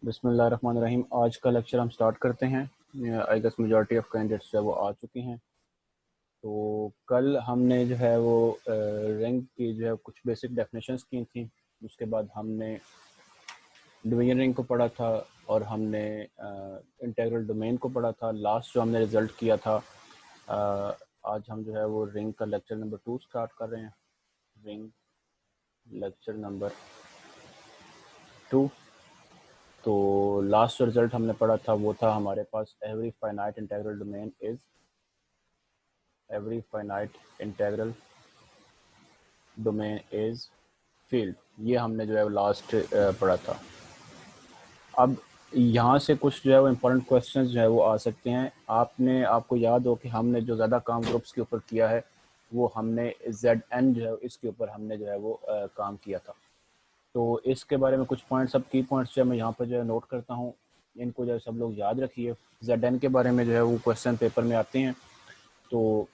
बिस्मिल्लाहिर्रहमानिर्रहीम। आज का लेक्चर हम स्टार्ट करते हैं। I guess majority of candidates जो है वो आ चुके हैं। तो कल हमने जो है वो रिंग की जो है कुछ बेसिक डेफिनेशंस की थी। उसके बाद हमने डिवीजन रिंग को पढ़ा था और हमने इंटीग्रल डोमेन को पढ़ा था। लास्ट जो हमने रिज़ल्ट किया था, आज हम जो है वो रिंग का लेक्चर नंबर 2 स्टार्ट कर रहे हैं। Ring lecture number 2। तो लास्ट जो रिजल्ट हमने पढ़ा था वो था हमारे पास every finite integral domain is field. ये हमने जो है लास्ट पढ़ा था। अब यहाँ से कुछ जो है वो इम्पोर्टेंट क्वेश्चंस जो है वो आ सकते हैं। आपको याद हो कि हमने जो ज़्यादा काम ग्रुप्स के ऊपर किया है वो हमने ZN जो है इसके ऊपर हमने जो है वो काम किया था। तो इसके बारे में कुछ पॉइंट्स, अब की पॉइंट्स जो है मैं यहाँ पर जो है नोट करता हूँ। इनको जो है सब लोग याद रखिए। ZN के बारे में जो है वो क्वेश्चन पेपर में आते हैं। तो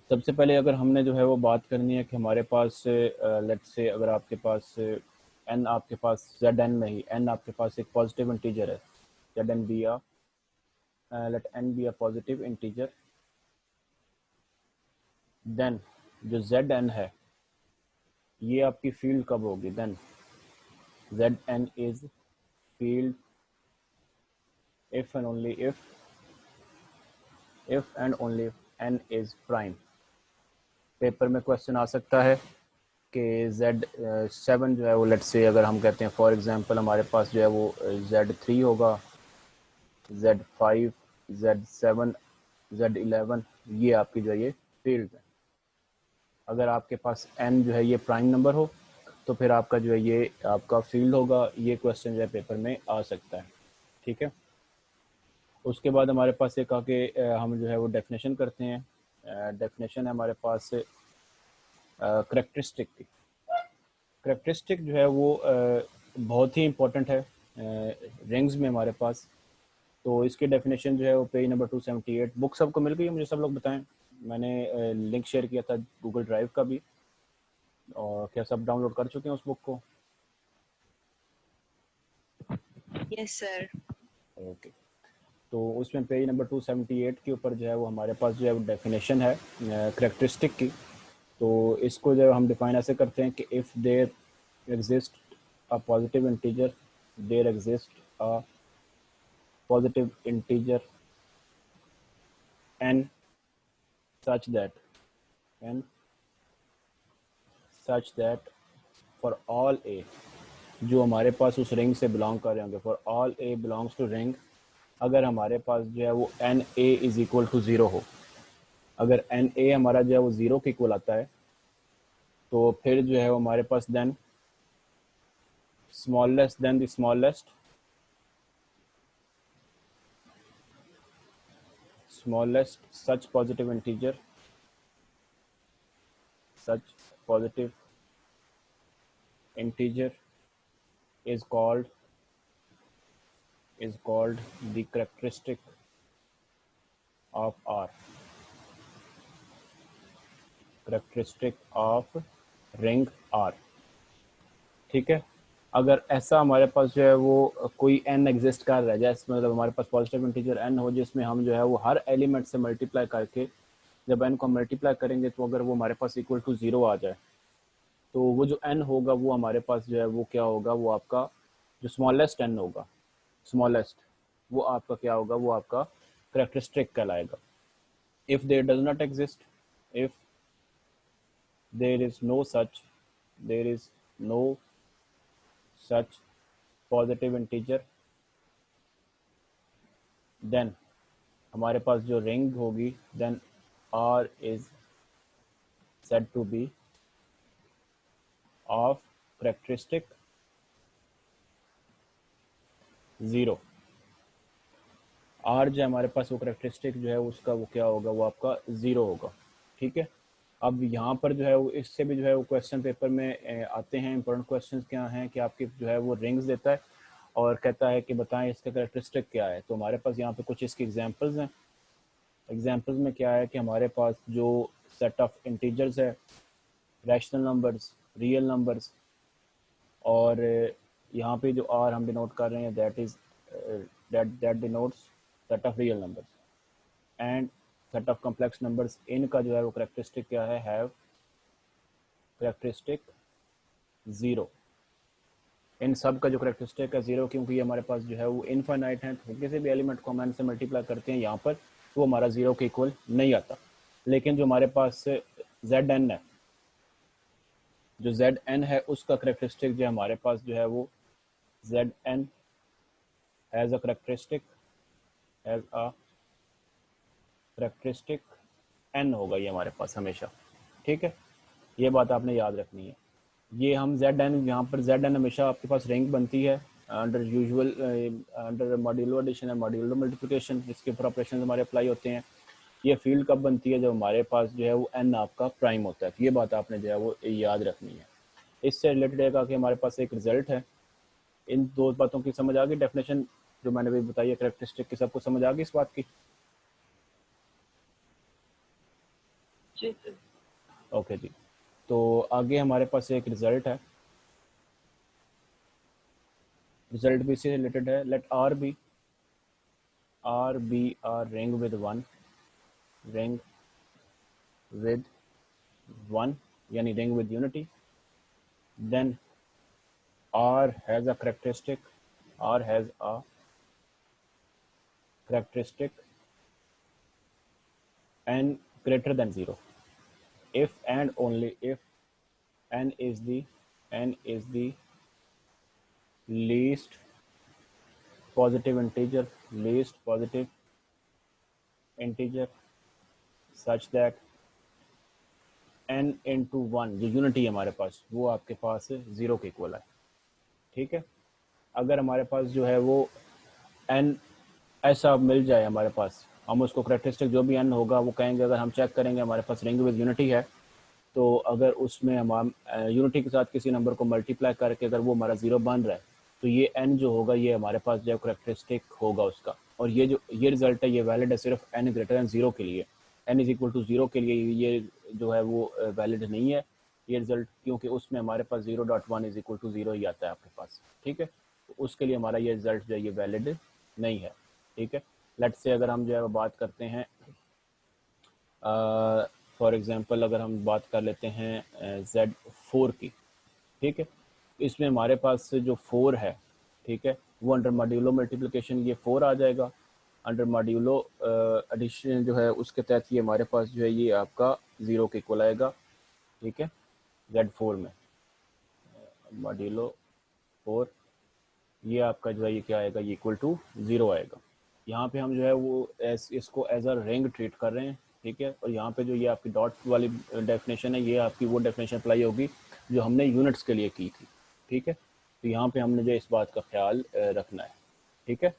सबसे पहले अगर हमने जो है वो बात करनी है कि हमारे पास लेट्स से अगर आपके पास n, आपके पास ZN में ही n आपके पास एक पॉजिटिव इंटीजर है। ZN be a let n be a positive integer, then जो ZN है ये आपकी फील्ड कब होगी? Then ZN is field if and only if and only if n is prime। Paper में क्वेश्चन आ सकता है कि Z7 जो है वो लेट्स से अगर हम कहते हैं फॉर एग्जांपल हमारे पास जो है वो Z3 होगा, Z5, Z7, Z11, ये आपकी जो है ये फील्ड है। अगर आपके पास n जो है ये प्राइम नंबर हो तो फिर आपका जो है ये आपका फील्ड होगा। ये क्वेश्चन जो है पेपर में आ सकता है। ठीक है। उसके बाद हमारे पास एक आके हम जो है वो डेफिनेशन करते हैं। डेफिनेशन है हमारे पास करेक्टरिस्टिक की। करेक्टरिस्टिक जो है वो बहुत ही इम्पोर्टेंट है रिंग्स में हमारे पास। तो इसकी डेफिनेशन जो है वो पेज नंबर 278। बुक सबको मिल गई? मुझे सब लोग बताएं। मैंने लिंक शेयर किया था गूगल ड्राइव का भी, और क्या सब डाउनलोड कर चुके हैं उस बुक को? Yes sir. ओके। तो उसमें पेज नंबर 278 के ऊपर जो है वो हमारे पास जो है वो डेफिनेशन है करेक्टरिस्टिक की। तो इसको जो हम डिफाइन ऐसे करते हैं कि if there exist a positive integer, there exist a positive integer n such that n such that for all a जो हमारे पास उस रिंग से बिलोंग कर रहे होंगे, for all a belongs to ring, अगर हमारे पास जो है वो n a is equal to 0 हो, अगर n a हमारा जो है वो 0 के इक्वल आता है तो फिर जो है वो हमारे पास then smallest than the smallest such positive integer is called the characteristic of R, characteristic of ring R। ठीक है। अगर ऐसा हमारे पास जो है वो कोई n एग्जिस्ट कर रहा है, जैसे मतलब हमारे पास पॉजिटिव इंटीजर n हो जिसमें हम जो है वो हर एलिमेंट से मल्टीप्लाई करके जब n को मल्टीप्लाई करेंगे तो अगर वो हमारे पास इक्वल टू 0 आ जाए तो वो जो n होगा वो हमारे पास जो है वो क्या होगा, वो आपका जो स्मॉलेस्ट n होगा, स्मॉलेस्ट, वो आपका क्या होगा, वो आपका करेक्टरिस्टिक कहलाएगा। If there does not exist, if there is no such, there is no such positive integer, then हमारे पास जो रिंग होगी then R is said to be of characteristic 0। R जो हमारे पास वो करेक्टरिस्टिक जो है उसका वो क्या होगा, वो आपका 0 होगा। ठीक है। अब यहाँ पर जो है वो इससे भी जो है वो क्वेश्चन पेपर में आते हैं। इंपॉर्टेंट क्वेश्चंस क्या हैं कि आपके जो है वो रिंग्स देता है और कहता है कि बताएं इसका करेक्टरिस्टिक क्या है। तो हमारे पास यहाँ पे कुछ इसकी एग्जांपल्स हैं। एग्जांपल्स में क्या है कि हमारे पास जो सेट ऑफ इंटीजर्स है, रैशनल नंबर्स, रियल नंबर्स और यहाँ पे जो आर हम डिनोट कर रहे हैं that is that denotes set of real numbers and set of complex numbers. इनका जो है वो करेक्टरिस्टिक क्या है, हैव करेक्टरिस्टिक ज़ीरो। इन सब का जो करेक्टरिस्टिक है ज़ीरो, क्योंकि ये हमारे पास जो है वो इनफाइनाइट है, तो किसी भी एलिमेंट को हम n से मल्टीप्लाई करते हैं यहाँ पर तो वो हमारा ज़ीरो के इक्वल नहीं आता। लेकिन जो हमारे पास जेड एन है, जो जेड एन है उसका करेक्टरिस्टिक जो हमारे पास जो है वो Z N has a characteristic n होगा ये हमारे पास हमेशा। ठीक है, ये बात आपने याद रखनी है। ये हम जेड एन, यहाँ पर जेड एन हमेशा आपके पास रैंक बनती है under usual under modulo addition and modulo multiplication, इसके ऊपर ऑपरेशन हमारे अप्लाई होते हैं। ये फील्ड कब बनती है, जब हमारे पास जो है वो एन आपका प्राइम होता है। तो ये बात आपने जो है वो याद रखनी है। इससे रिलेटेड है कि हमारे पास एक रिजल्ट है। इन दो बातों की समझ आ गई, डेफिनेशन जो मैंने भी बताई है करेक्टरिस्टिक की, सबको समझ आ गई इस बात की? जी सर। ओके जी, तो आगे हमारे पास एक रिजल्ट है, रिजल्ट भी इससे रिलेटेड है। Let R be a ring with one यानी ring with unity, then r has a characteristic n greater than 0 if and only if n is the least positive integer such that n into 1 जो unity है हमारे पास वो आपके पास 0 के equal है। ठीक है, अगर हमारे पास जो है वो n ऐसा मिल जाए हमारे पास, हम उसको करेक्टरिस्टिक जो भी n होगा वो कहेंगे, अगर हम चेक करेंगे हमारे पास रिंग विद यूनिटी है, तो अगर उसमें हम यूनिटी के साथ किसी नंबर को मल्टीप्लाई करके अगर वो हमारा 0 बन रहा है, तो ये n जो होगा ये हमारे पास जो करेक्टरिस्टिक होगा उसका। और ये जो ये रिजल्ट है ये वैलिड है सिर्फ n ग्रेटर दैन 0 के लिए। n इज इक्वल टू 0 के लिए ये जो है वो वैलिड नहीं है ये रिजल्ट, क्योंकि उसमें हमारे पास 0.1 इज इक्वल टू 0 ही आता है आपके पास। ठीक है, तो उसके लिए हमारा ये रिजल्ट जो है ये वैलिड नहीं है। ठीक है, लेट्स से अगर हम जो है वो बात करते हैं फॉर एग्जांपल अगर हम बात कर लेते हैं Z4 की। ठीक है, इसमें हमारे पास जो 4 है, ठीक है, वो अंडर मॉड्यूलो मल्टीप्लिकेशन ये 4 आ जाएगा, अंडर मॉड्यूलो एडिशन जो है उसके तहत ये हमारे पास जो है ये आपका 0 के इक्वल आएगा। ठीक है, Z4 में मॉड्यूलो 4 ये आपका जो है ये क्या आएगा, ये इक्वल टू 0 आएगा। यहाँ पे हम जो है वो इसको एज अ रिंग ट्रीट कर रहे हैं। ठीक है, और यहाँ पे जो ये आपकी डॉट वाली डेफिनेशन है ये आपकी वो डेफिनेशन अप्लाई होगी जो हमने यूनिट्स के लिए की थी। ठीक है, तो यहाँ पे हमने जो इस बात का ख्याल रखना है। ठीक है,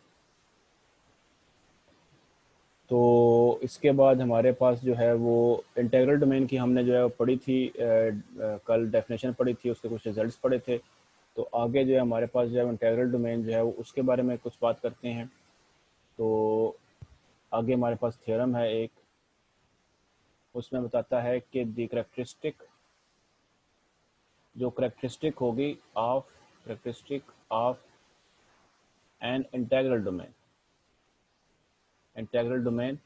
तो इसके बाद हमारे पास जो है वो इंटीग्रल डोमेन की हमने जो है वो पढ़ी थी, कल डेफिनेशन पढ़ी थी, उसके कुछ रिजल्ट्स पढ़े थे। तो आगे जो है हमारे पास जो है इंटीग्रल डोमेन जो है वो उसके बारे में कुछ बात करते हैं। तो आगे हमारे पास थ्योरम है एक, उसमें बताता है कि द करेक्टरिस्टिक जो करेक्टरिस्टिक होगी ऑफ एन इंटीग्रल डोमेन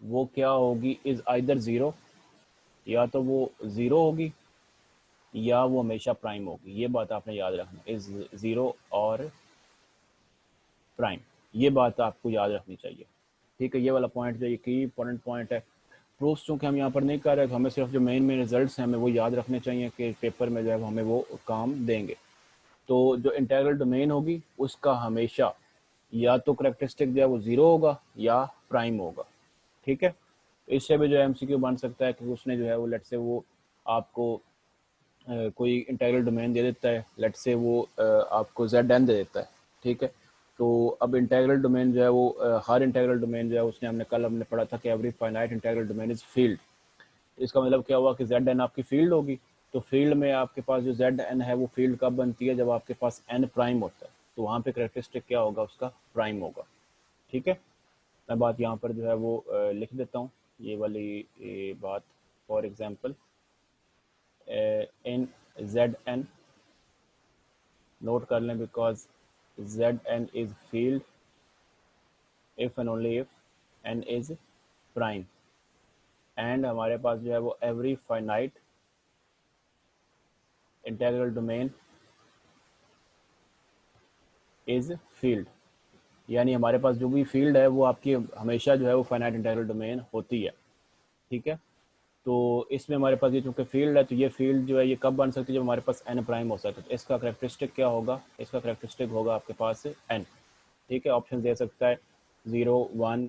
वो क्या होगी, इज आइदर 0, या तो वो 0 होगी या वो हमेशा प्राइम होगी। ये बात आपने याद रखना, इज 0 और प्राइम, ये बात आपको याद रखनी चाहिए। ठीक है, ये वाला पॉइंट जो ये की इंपॉर्टेंट पॉइंट है। प्रूफ्स चूँकि हम यहाँ पर नहीं कर रहे तो हमें सिर्फ जो मेन रिजल्ट्स हैं हमें वो याद रखने चाहिए कि पेपर में जो है हमें वो काम देंगे। तो जो इंटीग्रल डोमेन होगी उसका हमेशा या तो करेक्टरिस्टिक जो है वो 0 होगा या प्राइम होगा। ठीक है, इससे भी जो है एमसीक्यू बन सकता है कि उसने जो है वो लेट से वो आपको कोई इंटीग्रल डोमेन दे देता है, लेट से वो आपको ZN दे देता है। ठीक है, तो अब इंटीग्रल डोमेन जो है वो हर इंटीग्रल डोमेन जो है उसने हमने पढ़ा था कि every finite integral domain is field. इसका मतलब क्या हुआ कि ZN आपकी फील्ड होगी। तो फील्ड में आपके पास जो ZN है वो फील्ड कब बनती है, जब आपके पास n प्राइम होता है, तो वहाँ पे करेक्टरिस्टिक क्या होगा, उसका प्राइम होगा। ठीक है, मैं बात यहाँ पर जो है वो लिख देता हूँ ये वाली बात। For example in ZN note कर लें, because Zn is field if and only if n is prime, and हमारे पास जो है वो every finite integral domain is field, यानी हमारे पास जो भी फील्ड है वो आपकी हमेशा जो है वो फाइनाइट इंटीग्रल डोमेन होती है। ठीक है, तो इसमें हमारे पास ये चूँकि फील्ड है, तो ये फील्ड जो है ये कब बन सकती है, जब हमारे पास n प्राइम हो सकता है। तो इसका करेक्टरिस्टिक क्या होगा, इसका करेक्टरिस्टिक होगा आपके पास n। ठीक है, ऑप्शन दे सकता है 0 1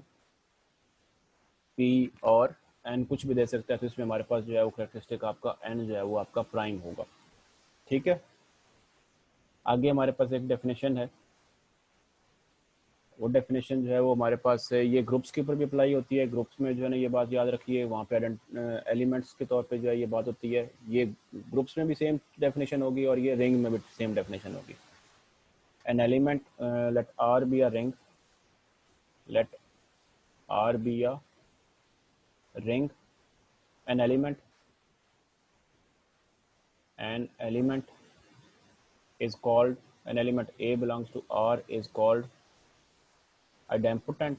p और n कुछ भी दे सकता है, तो इसमें हमारे पास जो है वो करेक्टरिस्टिक आपका n जो है वो आपका प्राइम होगा। ठीक है, आगे हमारे पास एक डेफिनेशन है, वो डेफिनेशन जो है वो हमारे पास ये ग्रुप्स के ऊपर भी अप्लाई होती है। ग्रुप्स में जो है ना ये बात याद रखिए, वहाँ पे एलिमेंट्स के तौर पे जो है ये बात होती है। ये ग्रुप्स में भी सेम डेफिनेशन होगी और ये रिंग में भी सेम डेफिनेशन होगी। An element, let R be a ring, let R be a ring, an element is called, an element A belongs to R is called idempotent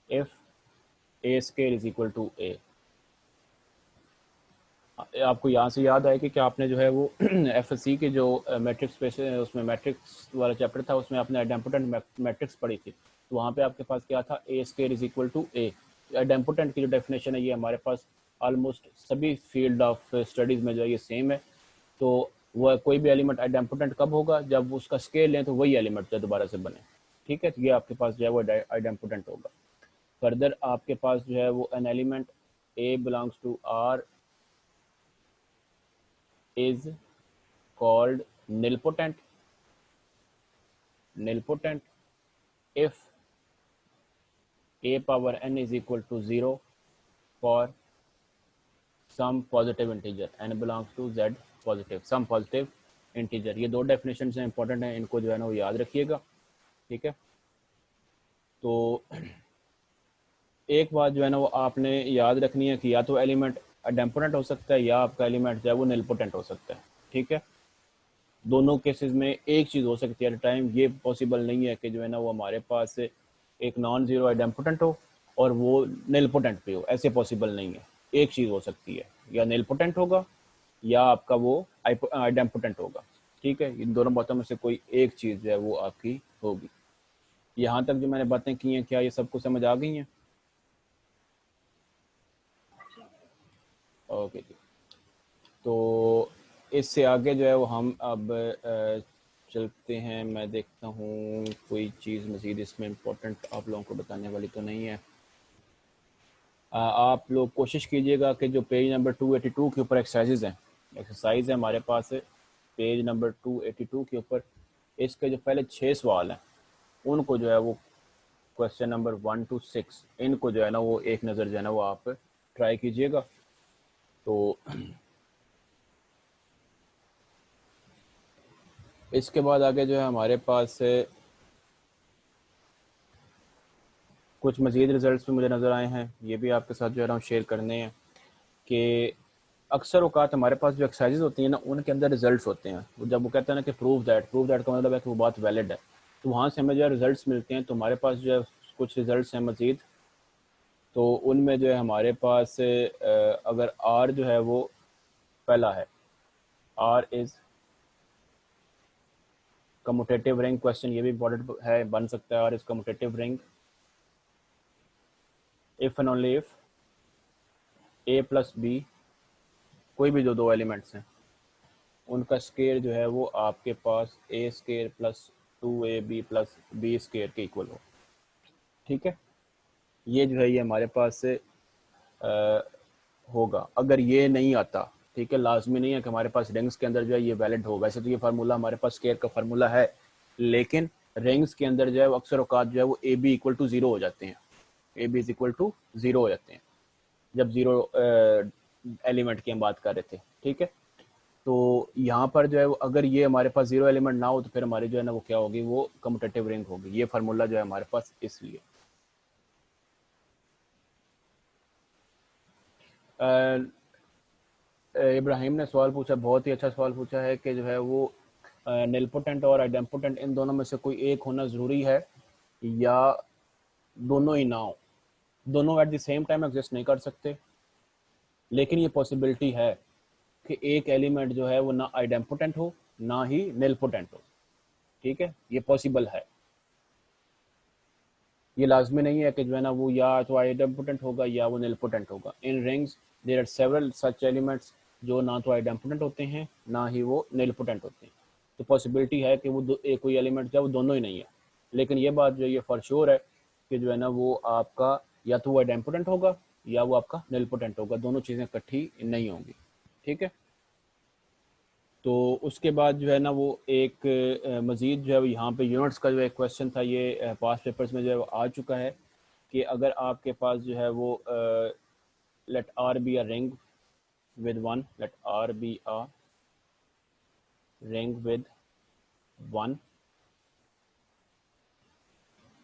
if A square is equal to A। आपको यहाँ से याद आए कि आपने जो है वो एफएससी के जो मैट्रिक्स स्पेस उसमें मैट्रिक्स वाला चैप्टर था, उसमें आपने आइडेम्पोटेंट मैट्रिक्स पढ़ी थी। तो वहाँ पे आपके पास क्या था, a square is equal to a. Idempotent की जो डेफिनेशन है ये हमारे पास ऑलमोस्ट सभी फील्ड ऑफ स्टडीज़ में जो है ये सेम है। तो वह कोई भी एलिमेंट आइडेम्पोटेंट कब होगा, जब उसका स्केल लें तो वही एलिमेंट जो दोबारा से बने। ठीक है, तो ये आपके पास जो है वो आइडेम्पोटेंट होगा। फर्दर आपके पास जो है वो an element A belongs to R is called nilpotent if a power n is equal to 0 for some positive integer n belongs to z positive, some positive integer। ये दो डेफिनेशन हैं, important है, इनको जो है ना वो याद रखिएगा। ठीक है, तो एक बात जो है ना वो आपने याद रखनी है कि या तो एलिमेंट आइडेम्पोटेंट हो सकता है या आपका एलिमेंट जो है वो निलपोटेंट हो सकता है। ठीक है, दोनों केसेस में एक चीज़ हो सकती है एट टाइम। ये पॉसिबल नहीं है कि जो है ना वो हमारे पास एक नॉन जीरो आइडेम्पोटेंट हो और वो निलपोटेंट भी हो, ऐसे पॉसिबल नहीं है। एक चीज़ हो सकती है, या निलपोटेंट होगा या आपका वो आइडेम्पोटेंट होगा। ठीक है, इन दोनों बातों में से कोई एक चीज़ जो है वो आपकी होगी। यहाँ तक जो मैंने बातें की हैं, क्या ये सबको समझ आ गई हैं? ओके जी, तो इससे आगे जो है वो हम अब चलते हैं। मैं देखता हूँ कोई चीज़ मज़ीद इसमें इम्पोर्टेंट आप लोगों को बताने वाली तो नहीं है। आप लोग कोशिश कीजिएगा कि जो पेज नंबर 282 के ऊपर एक्सरसाइज हैं, एक्सरसाइज है हमारे पास पेज नंबर 282 के ऊपर, इसके जो पहले 6 सवाल हैं उनको जो है वो क्वेश्चन नंबर 1 to 6 इनको जो है ना वो एक नज़र जो है ना वो आप ट्राई कीजिएगा। तो इसके बाद आगे जो है हमारे पास कुछ मज़ीद रिज़ल्ट्स भी मुझे नज़र आए हैं, ये भी आपके साथ जो है ना शेयर करने हैं कि अक्सर औकात हमारे पास जो एक्सरसाइजेज होती हैं ना उनके अंदर रिजल्ट्स होते हैं। जब वो कहते हैं ना कि प्रूव दैट का मतलब है कि वो बात वैलिड है, तो वहाँ से हमें जो है रिजल्ट्स मिलते हैं। तो हमारे पास जो है कुछ रिजल्ट्स हैं मज़ीद, तो उनमें जो है हमारे पास अगर आर जो है वो पहला है, R is commutative ring, question ये भी इंपॉर्टेंट है, बन सकता है R is commutative ring if and only if A plus B, कोई भी जो दो एलिमेंट्स हैं उनका स्केयर जो है वो आपके पास a square plus 2ab plus b square के इक्वल हो। ठीक है, ये जो है ये हमारे पास से होगा। अगर ये नहीं आता, ठीक है, लाजमी नहीं है कि हमारे पास रिंग्स के अंदर जो है ये वैलिड हो। वैसे तो ये फार्मूला हमारे पास स्केयर का फार्मूला है, लेकिन रिंग्स के अंदर जो है अक्सर औकात जो है वो A B equal to zero हो जाते हैं, A B is equal to zero हो जाते हैं जब ज़ीरो एलिमेंट की हम बात कर रहे थे। ठीक है, तो यहाँ पर जो है अगर ये हमारे पास जीरो एलिमेंट ना हो तो फिर हमारी जो है ना वो क्या होगी, वो कम्यूटेटिव रिंग होगी। ये फार्मूला जो है हमारे पास इसलिए इब्राहिम ने सवाल पूछा, बहुत ही अच्छा सवाल पूछा है कि जो है वो निलपोटेंट और आइडेम्पोटेंट इन दोनों में से कोई एक होना ज़रूरी है या दोनों ही ना हो। दोनों at the same time exist नहीं कर सकते, लेकिन ये पॉसिबिलिटी है कि एक एलिमेंट जो है वो ना आइडेम्पोटेंट हो ना ही निलपोटेंट हो। ठीक है, ये पॉसिबल है। ये लाजमी नहीं है कि जो है ना वो या तो आइडेम्पोटेंट होगा या वो निलपोटेंट होगा। In rings there are several such elements जो ना तो आइडेम्पोटेंट होते हैं ना ही वो निलपोटेंट होते हैं। तो पॉसिबिलिटी है कि वो कोई एलिमेंट जो है वो दोनों ही नहीं है, लेकिन ये बात जो ये फॉर श्योर है कि जो है ना वो आपका या तो वो आइडेम्पोटेंट होगा या वो आपका निलपोटेंट होगा, दोनों चीज़ें इकट्ठी नहीं होंगी। ठीक है, तो उसके बाद जो है ना वो एक मज़ीद जो है यहाँ पे यूनिट्स का जो एक क्वेश्चन था, ये पास्ट पेपर्स में जो है वो आ चुका है कि अगर आपके पास जो है वो let R be a ring with one, let R be a ring with one,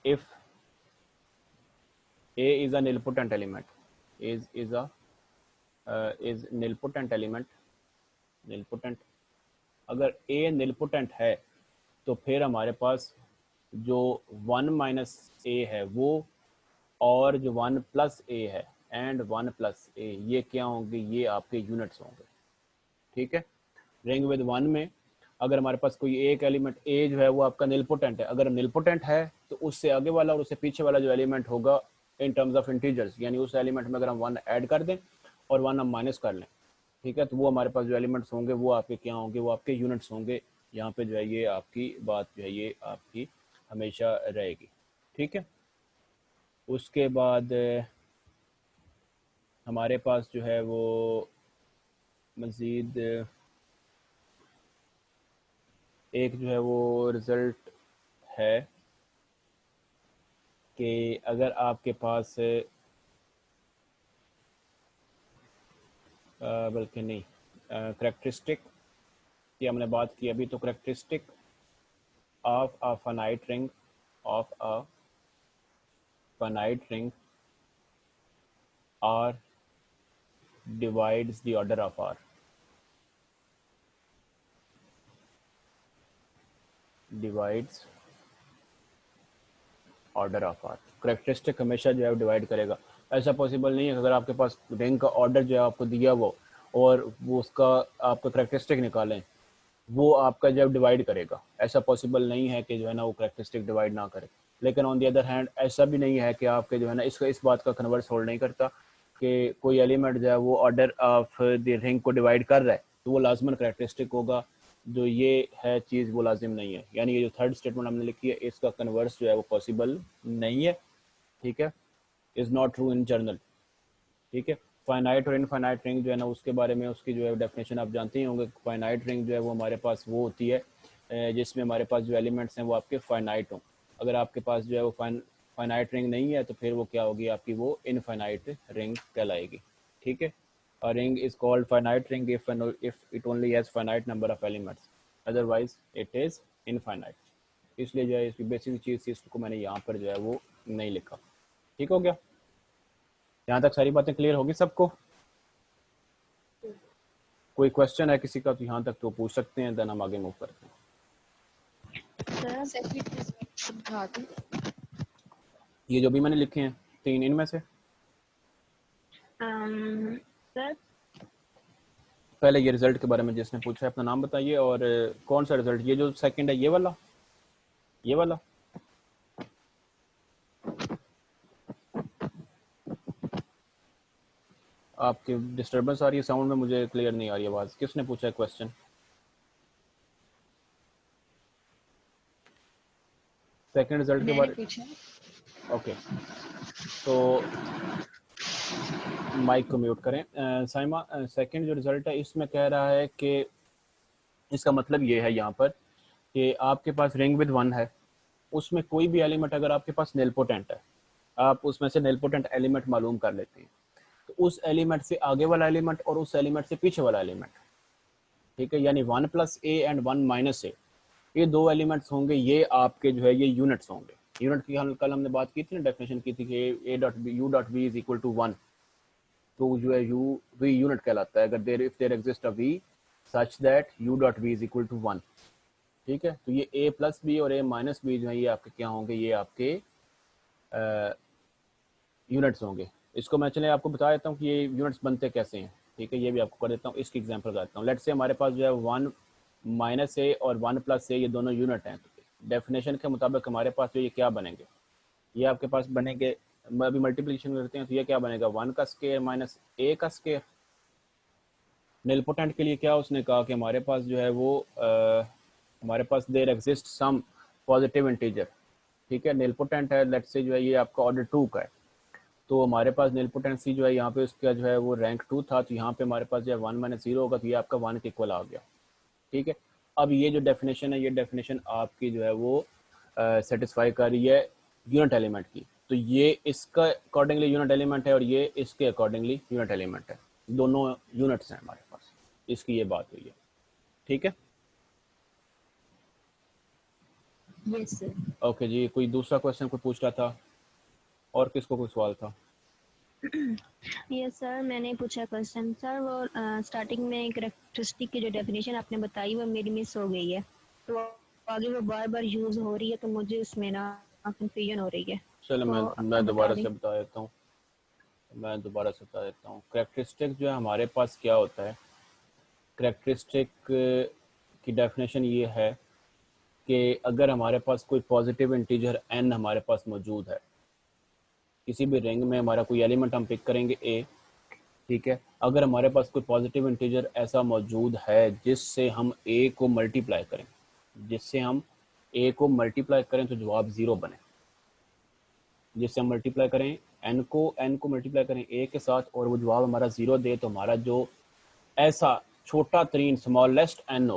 if a is a nilpotent element, is nilpotent element, nilpotent, अगर a nilpotent है तो फिर हमारे पास जो 1 माइनस ए है वो और जो 1 प्लस ए है एंड 1 प्लस ए, ये क्या होंगे, ये आपके यूनिट्स होंगे। ठीक है, रिंग विद वन में अगर हमारे पास कोई एक एलिमेंट ए जो है वो आपका निलपोटेंट है, अगर निलपोटेंट है तो उससे आगे वाला और उससे पीछे वाला जो एलिमेंट होगा इन टर्म्स ऑफ इंटीजर्स, यानी उस एलिमेंट में अगर हम 1 ऐड कर दें और 1 हम माइनस कर लें, ठीक है, तो वो हमारे पास जो एलिमेंट्स होंगे वो आपके क्या होंगे, वो आपके यूनिट्स होंगे। यहाँ पे जो है ये आपकी बात जो है ये आपकी हमेशा रहेगी। ठीक है, उसके बाद हमारे पास जो है वो मज़ीद एक जो है वो रिज़ल्ट है कि अगर आपके पास बल्कि नहीं, करेक्टरिस्टिक की हमने बात की अभी, तो characteristic of a finite ring, of a finite ring R divides the order of R, divides order of R. Characteristic हमेशा जो है डिवाइड करेगा। ऐसा पॉसिबल नहीं है अगर आपके पास रिंग का ऑर्डर जो है आपको दिया वो और वो उसका आपका करेक्टरिस्टिक निकालें, वो आपका जब डिवाइड करेगा, ऐसा पॉसिबल नहीं है कि जो है ना वो करेक्टरिस्टिक डिवाइड ना करे। लेकिन ऑन दी अदर हैंड ऐसा भी नहीं है कि आपके जो है ना इसका इस बात का कन्वर्स होल्ड नहीं करता कि कोई एलिमेंट जो है वो ऑर्डर ऑफ द रिंग को डिवाइड कर रहा है तो वो लाजमन करेक्टरिस्टिक होगा। जो ये है चीज़ वो लाजिम नहीं है, यानी ये जो थर्ड स्टेटमेंट हमने लिखी है इसका कन्वर्स जो है वो पॉसिबल नहीं है। ठीक है, is not true in general. ठीक है, फाइनाइट और इनफाइनाइट रिंग जो है ना उसके बारे में उसकी जो है डेफिनेशन आप जानते ही होंगे। फाइनाइट रिंग जो है वो हमारे पास वो होती है जिसमें हमारे पास जो एलिमेंट्स हैं वो आपके फाइनाइट हों। अगर आपके पास जो है वो फाइनाइट रिंग नहीं है तो फिर वो क्या होगी आपकी, वो इनफाइनाइट रिंग कहलाएगी। ठीक है, a ring is called finite ring if it only has finite number of elements, otherwise it is infinite। इसलिए जो है इसकी बेसिक चीज़ थी इसको मैंने यहाँ पर जो है वो नहीं लिखा। ठीक हो गया, यहाँ तक सारी बातें क्लियर होगी सबको? कोई क्वेश्चन है किसी का तो यहाँ तक तो पूछ सकते हैं, देन हम आगे मूव करते हैं। समझा दूं? ये जो भी मैंने लिखे हैं 3 इनमें से सर पहले ये रिजल्ट के बारे में जिसने पूछा है अपना नाम बताइए और कौन सा रिजल्ट, ये जो सेकंड है ये वाला, ये वाला? आपकी डिस्टर्बेंस आ रही है साउंड में, मुझे क्लियर नहीं आ रही आवाज़। किसने पूछा है क्वेश्चन? सेकंड रिजल्ट के बारे में? ओके, तो माइक को म्यूट करें। साइमा, सेकंड जो रिजल्ट है इसमें कह रहा है कि इसका मतलब ये है यहाँ पर कि आपके पास रिंग विद वन है, उसमें कोई भी एलिमेंट अगर आपके पास नेलपोटेंट है, आप उसमें से नेलपोटेंट एलिमेंट मालूम कर लेते हैं, तो उस एलिमेंट से आगे वाला एलिमेंट और उस एलिमेंट से पीछे वाला एलिमेंट, ठीक है, यानी 1 प्लस ए एंड 1 माइनस ए, ये दो एलिमेंट्स होंगे, ये आपके जो है ये यूनिट्स होंगे। यूनिट की कल हमने बात की थी ना, डेफिनेशन की थी कि A dot B U dot B is equal to 1। तो जो है u v यूनिट कहलाता है अगर if there exist a v such that u dot v is equal to 1। ठीक है, तो ये a प्लस बी और a माइनस बी जो है ये आपके क्या होंगे, ये आपके यूनिट्स होंगे। इसको मैं चले आपको बता देता हूँ कि ये यूनिट्स बनते कैसे हैं। ठीक है, ये भी आपको कर देता हूँ, इसकी एग्जांपल बताता हूँ। लेट्स से हमारे पास जो है 1 माइनस ए और 1 प्लस ए ये दोनों यूनिट हैं। तो डेफिनेशन के मुताबिक हमारे पास जो ये क्या बनेंगे, ये आपके पास बनेंगे, अभी मल्टीप्लिकेशन करते हैं तो ये क्या बनेगा 1 का स्क्वायर माइनस ए का स्क्वायर। निलपोटेंट के लिए क्या उसने कहा कि हमारे पास जो है वो हमारे पास there exist some positive integer. ठीक है, निलपोटेंट है, लेट्स से जो है ये आपका ऑर्डर 2 का है, तो हमारे पास निलपोटेंसी जो है यहाँ पे उसका जो है वो रैंक 2 था, तो यहाँ पे हमारे पास जो है 1 माइनस 0 होगा, तो ये आपका 1 के इक्वल आ गया। ठीक है, अब ये जो डेफिनेशन है, ये डेफिनेशन आपकी जो है वो सेटिस्फाई कर रही है यूनिट एलिमेंट की। तो ये इसका अकॉर्डिंगली यूनिट एलिमेंट है और ये इसके अकॉर्डिंगली यूनिट एलिमेंट है, दोनों यूनिट्स हैं हमारे पास, इसकी ये बात हुई है। ठीक है, यस सर। ओके जी, कोई दूसरा क्वेश्चन कोई पूछ रहा था और किसको कोई सवाल था? यस सर, मैंने पूछा क्वेश्चन सर, वो स्टार्टिंग में कैरेक्टरिस्टिक की जो डेफिनेशन आपने बताई वो मेरी मिस हो गई है, तो आगे वो बार बार यूज हो रही है, तो मुझे उसमें ना कंफ्यूजन हो रही है। चलो तो मैं आप बता दोबारा दें। से बता देता हूँ, कैरेक्टरिस्टिक जो है हमारे पास क्या होता है, कैरेक्टरिस्टिक की डेफिनेशन ये है कि अगर हमारे पास कोई पॉजिटिव इंटीजर n हमारे पास मौजूद है, किसी भी रिंग में हमारा कोई एलिमेंट हम पिक करेंगे a, ठीक है, अगर हमारे पास कोई पॉजिटिव इंटीजर ऐसा मौजूद है जिससे हम a को मल्टीप्लाई करें, तो जवाब 0 बने। जिससे हम मल्टीप्लाई करें n को मल्टीप्लाई करें a के साथ और वो जवाब हमारा 0 दे, तो हमारा जो ऐसा छोटा तरीन स्मॉलेस्ट n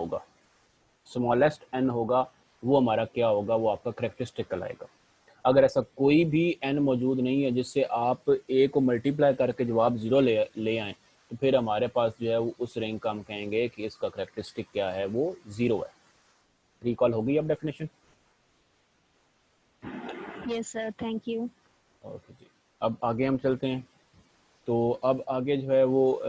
होगा वो हमारा क्या होगा, वो आपका कैरेक्टरिस्टिक कहलाएगा। अगर ऐसा कोई भी n मौजूद नहीं है जिससे आप a को मल्टीप्लाई करके जवाब 0 ले आएँ, तो फिर हमारे पास जो है वो उस रिंग का हम कहेंगे कि इसका कैरेक्टरिस्टिक क्या है, वो 0 है। रिकॉल होगी अब definition? Yes sir, thank you. Okay जी, अब आगे हम चलते हैं। तो अब आगे जो है वो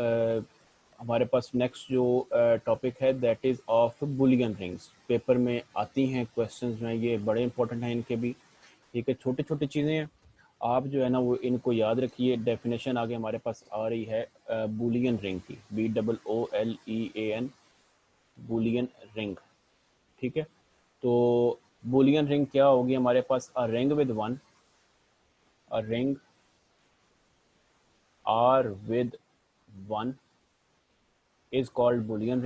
हमारे पास नेक्स्ट जो टॉपिक है that is of Boolean rings. Paper में आती हैं क्वेश्चंस में, ये बड़े इंपॉर्टेंट हैं इनके भी। ठीक है, छोटी छोटी चीज़ें हैं, आप जो है ना वो इनको याद रखिए। डेफिनेशन आगे हमारे पास आ रही है बुलियन रिंग की, BOOLEAN, बुलियन रिंग। ठीक है, तो बुलियन रिंग क्या होगी हमारे पास, a ring with one, a ring R with 1 is called Boolean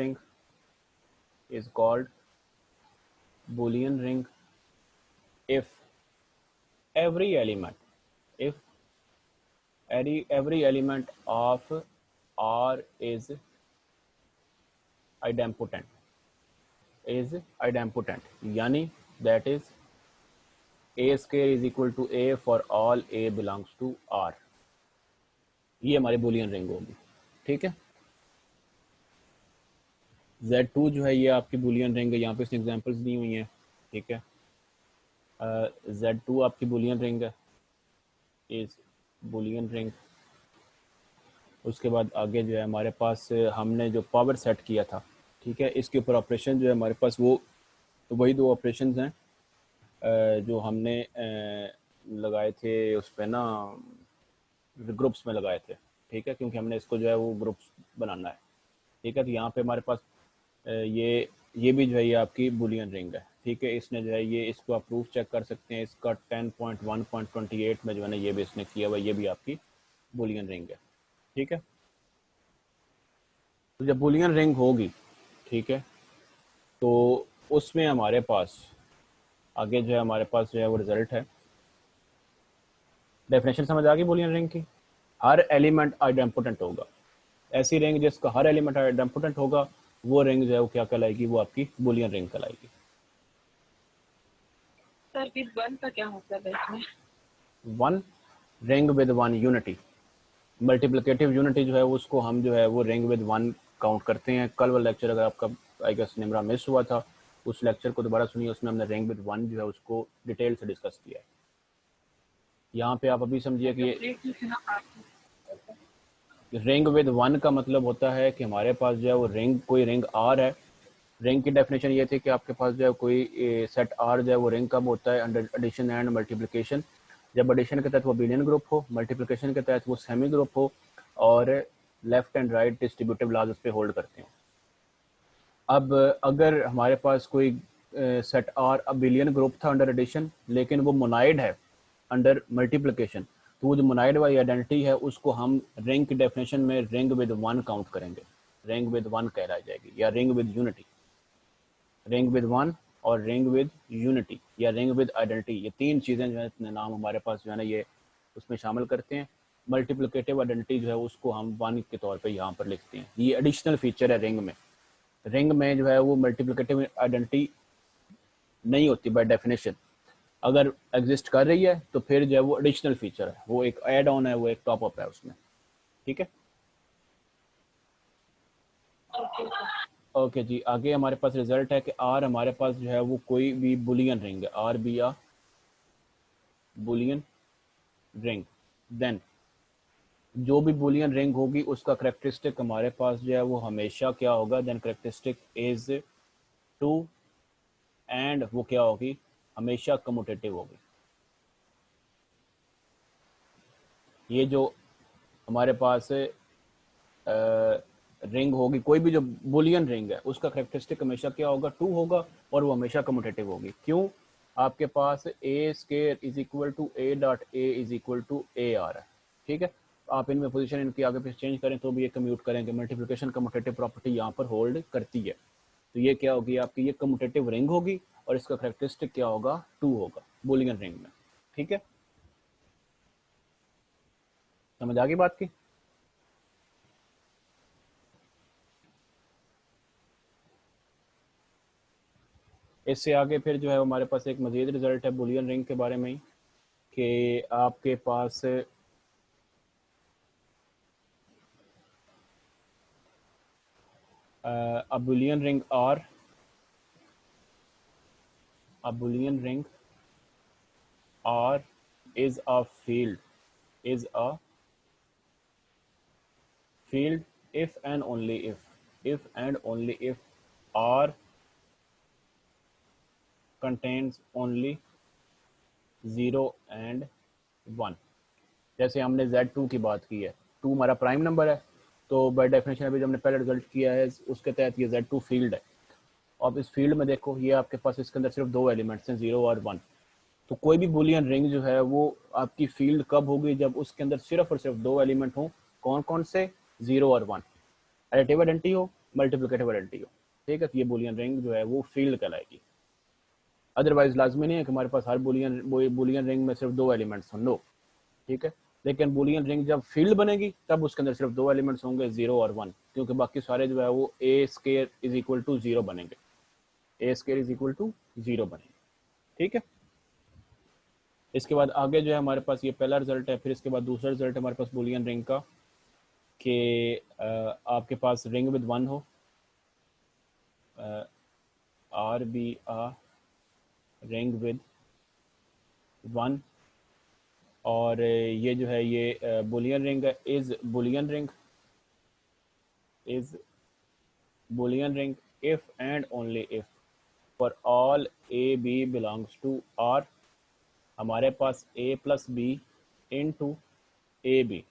ring, if every element if every element of R is idempotent, यानी that is a square is equal to a for all a belongs to R। ये हमारी Boolean ring होगी। ठीक है, Z2 जो है ये आपकी बुलियन रिंग है, यहाँ पे इसने एग्जांपल्स दी हुई हैं। ठीक है, Z2 आपकी बुलियन रिंग है, इज बुलियन रिंग। उसके बाद आगे जो है हमारे पास हमने जो पावर सेट किया था, ठीक है, इसके ऊपर ऑपरेशन जो है हमारे पास वो वही दो ऑपरेशंस हैं जो हमने लगाए थे उस पर ना, ग्रुप्स में लगाए थे। ठीक है, क्योंकि हमने इसको जो है वो ग्रुप्स बनाना है। ठीक है, तो यहाँ पे हमारे पास ये भी जो है ये आपकी बुलियन रिंग है। ठीक है, इसने जो है ये इसको आप प्रूफ चेक कर सकते हैं, इसका 10.1.28 में जो है ना ये भी इसने किया हुआ, ये भी आपकी बुलियन रिंग है। ठीक है, तो जब बुलियन रिंग होगी, ठीक है, तो उसमें हमारे पास आगे जो है हमारे पास जो है वो रिजल्ट है। डेफिनेशन समझ आ गई बुलियन रिंग की? हर एलिमेंट आइडेम्पोटेंट होगा, ऐसी रिंग जिसका हर एलिमेंट आइडेम्पोटेंट होगा वो रिंग जो है वो क्या कहलाएगी, वो आपकी बुलियन रिंग कहलाएगी। सर विद वन का क्या मतलब है इसमें? One ring with one unity, multiplicative unity जो है उसको हम जो है वो रिंग विद वन काउंट करते हैं। कल वाला लेक्चर अगर आपका आई गेस निमरा मिस हुआ था, उस लेक्चर को दोबारा सुनिए, उसमें हमने रिंग विद वन जो है उसको डिटेल से डिस्कस किया है। यहाँ पे आप अभी समझिए कि रिंग विद वन का मतलब होता है कि हमारे पास जो है वो रिंग, कोई रिंग आर है। रिंग की डेफिनेशन ये थी कि आपके पास जो है कोई सेट आर जो है वो रिंग कब होता है, अंडर एडिशन एंड मल्टीप्लिकेशन। जब एडिशन के तहत वो बिलियन ग्रुप हो, मल्टीप्लिकेशन के तहत वो सेमी ग्रुप हो, और left and right distributive laws उस पर होल्ड करते हो। अब अगर हमारे पास कोई सेट आर अब बिलियन ग्रुप था अंडर एडिशन, लेकिन वो मोनाइड है अंडर मल्टीप्लिकेशन, तो वो जो मोनाइड वाली आइडेंटिटी है उसको हम रिंग की डेफिनेशन में रिंग विद वन काउंट करेंगे, रिंग विद वन कहलाई जाएगी, या ring with unity. Ring with one और रिंग विद यूनिटी या रिंग विद आइडेंटिटी, ये तीन चीज़ें जो है इतने नाम हमारे पास जो है ना ये उसमें शामिल करते हैं। मल्टीप्लिकेटिव आइडेंटिटी जो है उसको हम वन के तौर पे यहाँ पर लिखते हैं। ये एडिशनल फीचर है रिंग में। रिंग में जो है वो मल्टीप्लिकेटिव आइडेंटिटी नहीं होती बाय डेफिनेशन। अगर एग्जिस्ट कर रही है तो फिर जो है वो एडिशनल फीचर है, वो एक ऐड ऑन है, वो एक टॉप अप है उसमें। ठीक है, ओके जी। आगे हमारे पास रिजल्ट है कि आर हमारे पास जो है वो कोई भी बुलियन रिंग है, are be uh Boolean ring. Then जो भी बुलियन रिंग होगी उसका करेक्टरिस्टिक हमारे पास जो है वो हमेशा क्या होगा, then characteristic is two, and वो क्या होगी, हमेशा कम्यूटेटिव होगी। ये जो हमारे पास रिंग होगी, कोई भी जो बुलियन रिंग है उसका करेक्टरिस्टिक हमेशा क्या होगा, टू होगा, और वो हमेशा कम्यूटेटिव होगी। क्यों? आपके पास a square is equal to a dot a is equal to a आ रहा है। ठीक है, आप इनमें पोजीशन इनकी आगे पीछे चेंज करें तो भी ये कम्यूट करेंगे, मल्टीप्लिकेशन कम्यूटेटिव प्रॉपर्टी यहाँ पर होल्ड करती है। तो ये क्या होगी आपकी, ये कम्यूटेटिव रिंग होगी और इसका करेक्टरिस्टिक क्या होगा, टू होगा बुलियन रिंग में। ठीक है, समझ आ गई बात की? इससे आगे फिर जो है हमारे पास एक मजीद रिजल्ट है बुलियन रिंग के बारे में ही, कि आपके पास a Boolean ring R, a Boolean ring R is a field, is a field if and only if and only if R contains only 0 and 1। जैसे हमने Z2 की बात की है, 2 हमारा प्राइम नंबर है, तो बाय डेफिनेशन अभी जो हमने पहले रिजल्ट किया है उसके तहत ये Z2 फील्ड है। अब इस फील्ड में देखो, ये आपके पास इसके अंदर सिर्फ दो एलिमेंट्स हैं, 0 और 1। तो कोई भी बुलियन रिंग जो है वो आपकी फील्ड कब होगी, जब उसके अंदर सिर्फ और सिर्फ दो एलिमेंट हो। कौन कौन से? 0 और 1। एडिटिव आइडेंटिटी हो, मल्टीप्लिकेटिव आइडेंटिटी हो। ठीक है, तो ये बुलियन रिंग जो है वो फील्ड कहलाएगी। अदरवाइज लाजमी नहीं है कि हमारे पास हर बुलियन रिंग में सिर्फ दो एलिमेंट्स हो, नो। ठीक है, लेकिन बुलियन रिंग जब फील्ड बनेगी तब उसके अंदर सिर्फ दो एलिमेंट्स होंगे, 0 और 1, क्योंकि बाकी सारे जो है वो ए स्केयर इज इक्वल टू 0 बनेंगे, ए स्केयर इज इक्वल टू 0 बनेंगे। ठीक है, इसके बाद आगे जो है हमारे पास ये पहला रिजल्ट है। फिर इसके बाद दूसरा रिजल्ट है हमारे पास बुलियन रिंग का, कि आपके पास रिंग विद वन हो, R be a ring with one, और ये जो है ये बुलियन रिंग है, is Boolean ring, is Boolean ring if and only if for all A B belongs to R. हमारे पास a plus B into A B,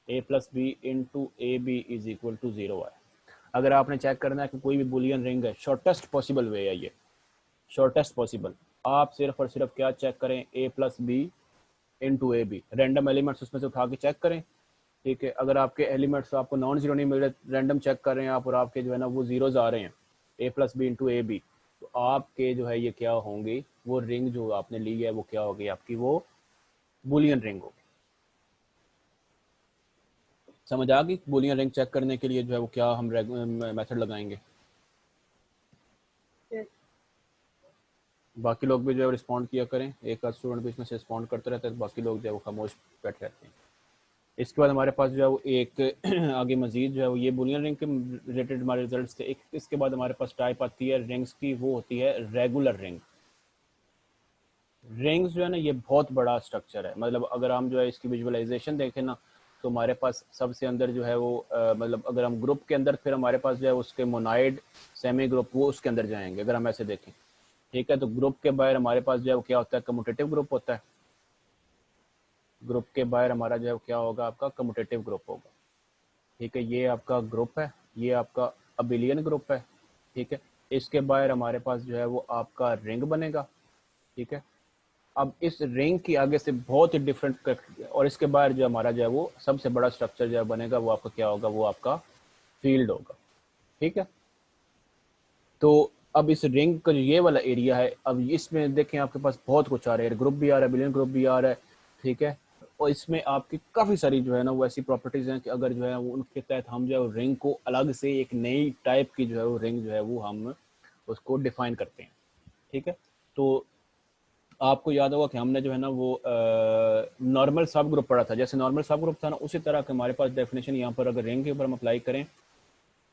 A plus B into A B is equal to 0 है। अगर आपने check करना है कि कोई भी बुलियन रिंग है, शॉर्टेस्ट पॉसिबल वे है ये, शॉर्टेस्ट पॉसिबल, आप सिर्फ और सिर्फ क्या चेक करें, a plus B into A B, random elements उसमें से उठा के चेक करें। ठीक है, अगर आपके एलिमेंट्स आपको नॉन जीरो नहीं मिल रहे, रैंडम चेक कर रहे हैं आप और आपके जो है ना वो जीरोज आ रहे हैं, a plus B into A B, तो आपके जो है ये क्या होंगी, वो रिंग जो आपने ली है वो क्या होगी आपकी, वो बुलियन रिंग होगी। समझ आ गई? बुलियन रिंग चेक करने के लिए जो है वो क्या हम मेथड लगाएंगे। बाकी लोग भी जो है रिस्पॉन्ड किया करें, एक आध स्टूडेंट भी इसमें से रिस्पॉन्ड करते रहते हैं, बाकी लोग जो है वो खामोश बैठे रहते हैं। इसके बाद हमारे पास जो है वो एक आगे मजीद जो है वो ये बुलियन रिंग के रिलेटेड हमारे रिजल्ट्स थे। एक इसके बाद हमारे पास टाइप आती है रिंग्स की, वो होती है रेगुलर रिंग। रिंग्स जो है ना ये बहुत बड़ा स्ट्रक्चर है, मतलब अगर हम जो है इसकी विजुअलाइजेशन देखें ना, तो हमारे पास सबसे अंदर जो है वो मतलब अगर हम ग्रुप के अंदर, फिर हमारे पास जो है उसके मोनाइड सेमी ग्रुप वो उसके अंदर जाएंगे अगर हम ऐसे देखें। ठीक है, तो ग्रुप के बाहर हमारे पास जो है वो क्या होता है, कम्यूटेटिव ग्रुप होता है। ग्रुप के बाहर हमारा जो है क्या होगा, आपका कम्यूटेटिव ग्रुप होगा। ठीक है, ये आपका ग्रुप है, ये आपका अबिलियन ग्रुप है। ठीक है, इसके बाहर हमारे पास जो है वो आपका रिंग बनेगा। ठीक है, अब इस रिंग की आगे से बहुत ही डिफरेंट, और इसके बाहर जो हमारा जो है वो सबसे बड़ा स्ट्रक्चर जो है बनेगा, वो आपका क्या होगा, वो आपका फील्ड होगा। ठीक है, तो अब इस रिंग का जो ये वाला एरिया है, अब इसमें देखें आपके पास बहुत कुछ आ रहा है, ग्रुप भी आ रहा है, बिलियन ग्रुप भी आ रहा है। ठीक है, और इसमें आपकी काफ़ी सारी जो है ना वो ऐसी प्रॉपर्टीज़ हैं कि अगर जो है वो उनके तहत हम जो है रिंग को अलग से एक नई टाइप की जो है वो रिंग जो है वो हम उसको डिफाइन करते हैं। ठीक है, तो आपको याद होगा कि हमने जो है ना वो नॉर्मल सब ग्रुप पढ़ा था। जैसे नॉर्मल सब ग्रुप था ना, उसी तरह के हमारे पास डेफिनेशन यहाँ पर अगर रिंग के ऊपर हम अप्लाई करें,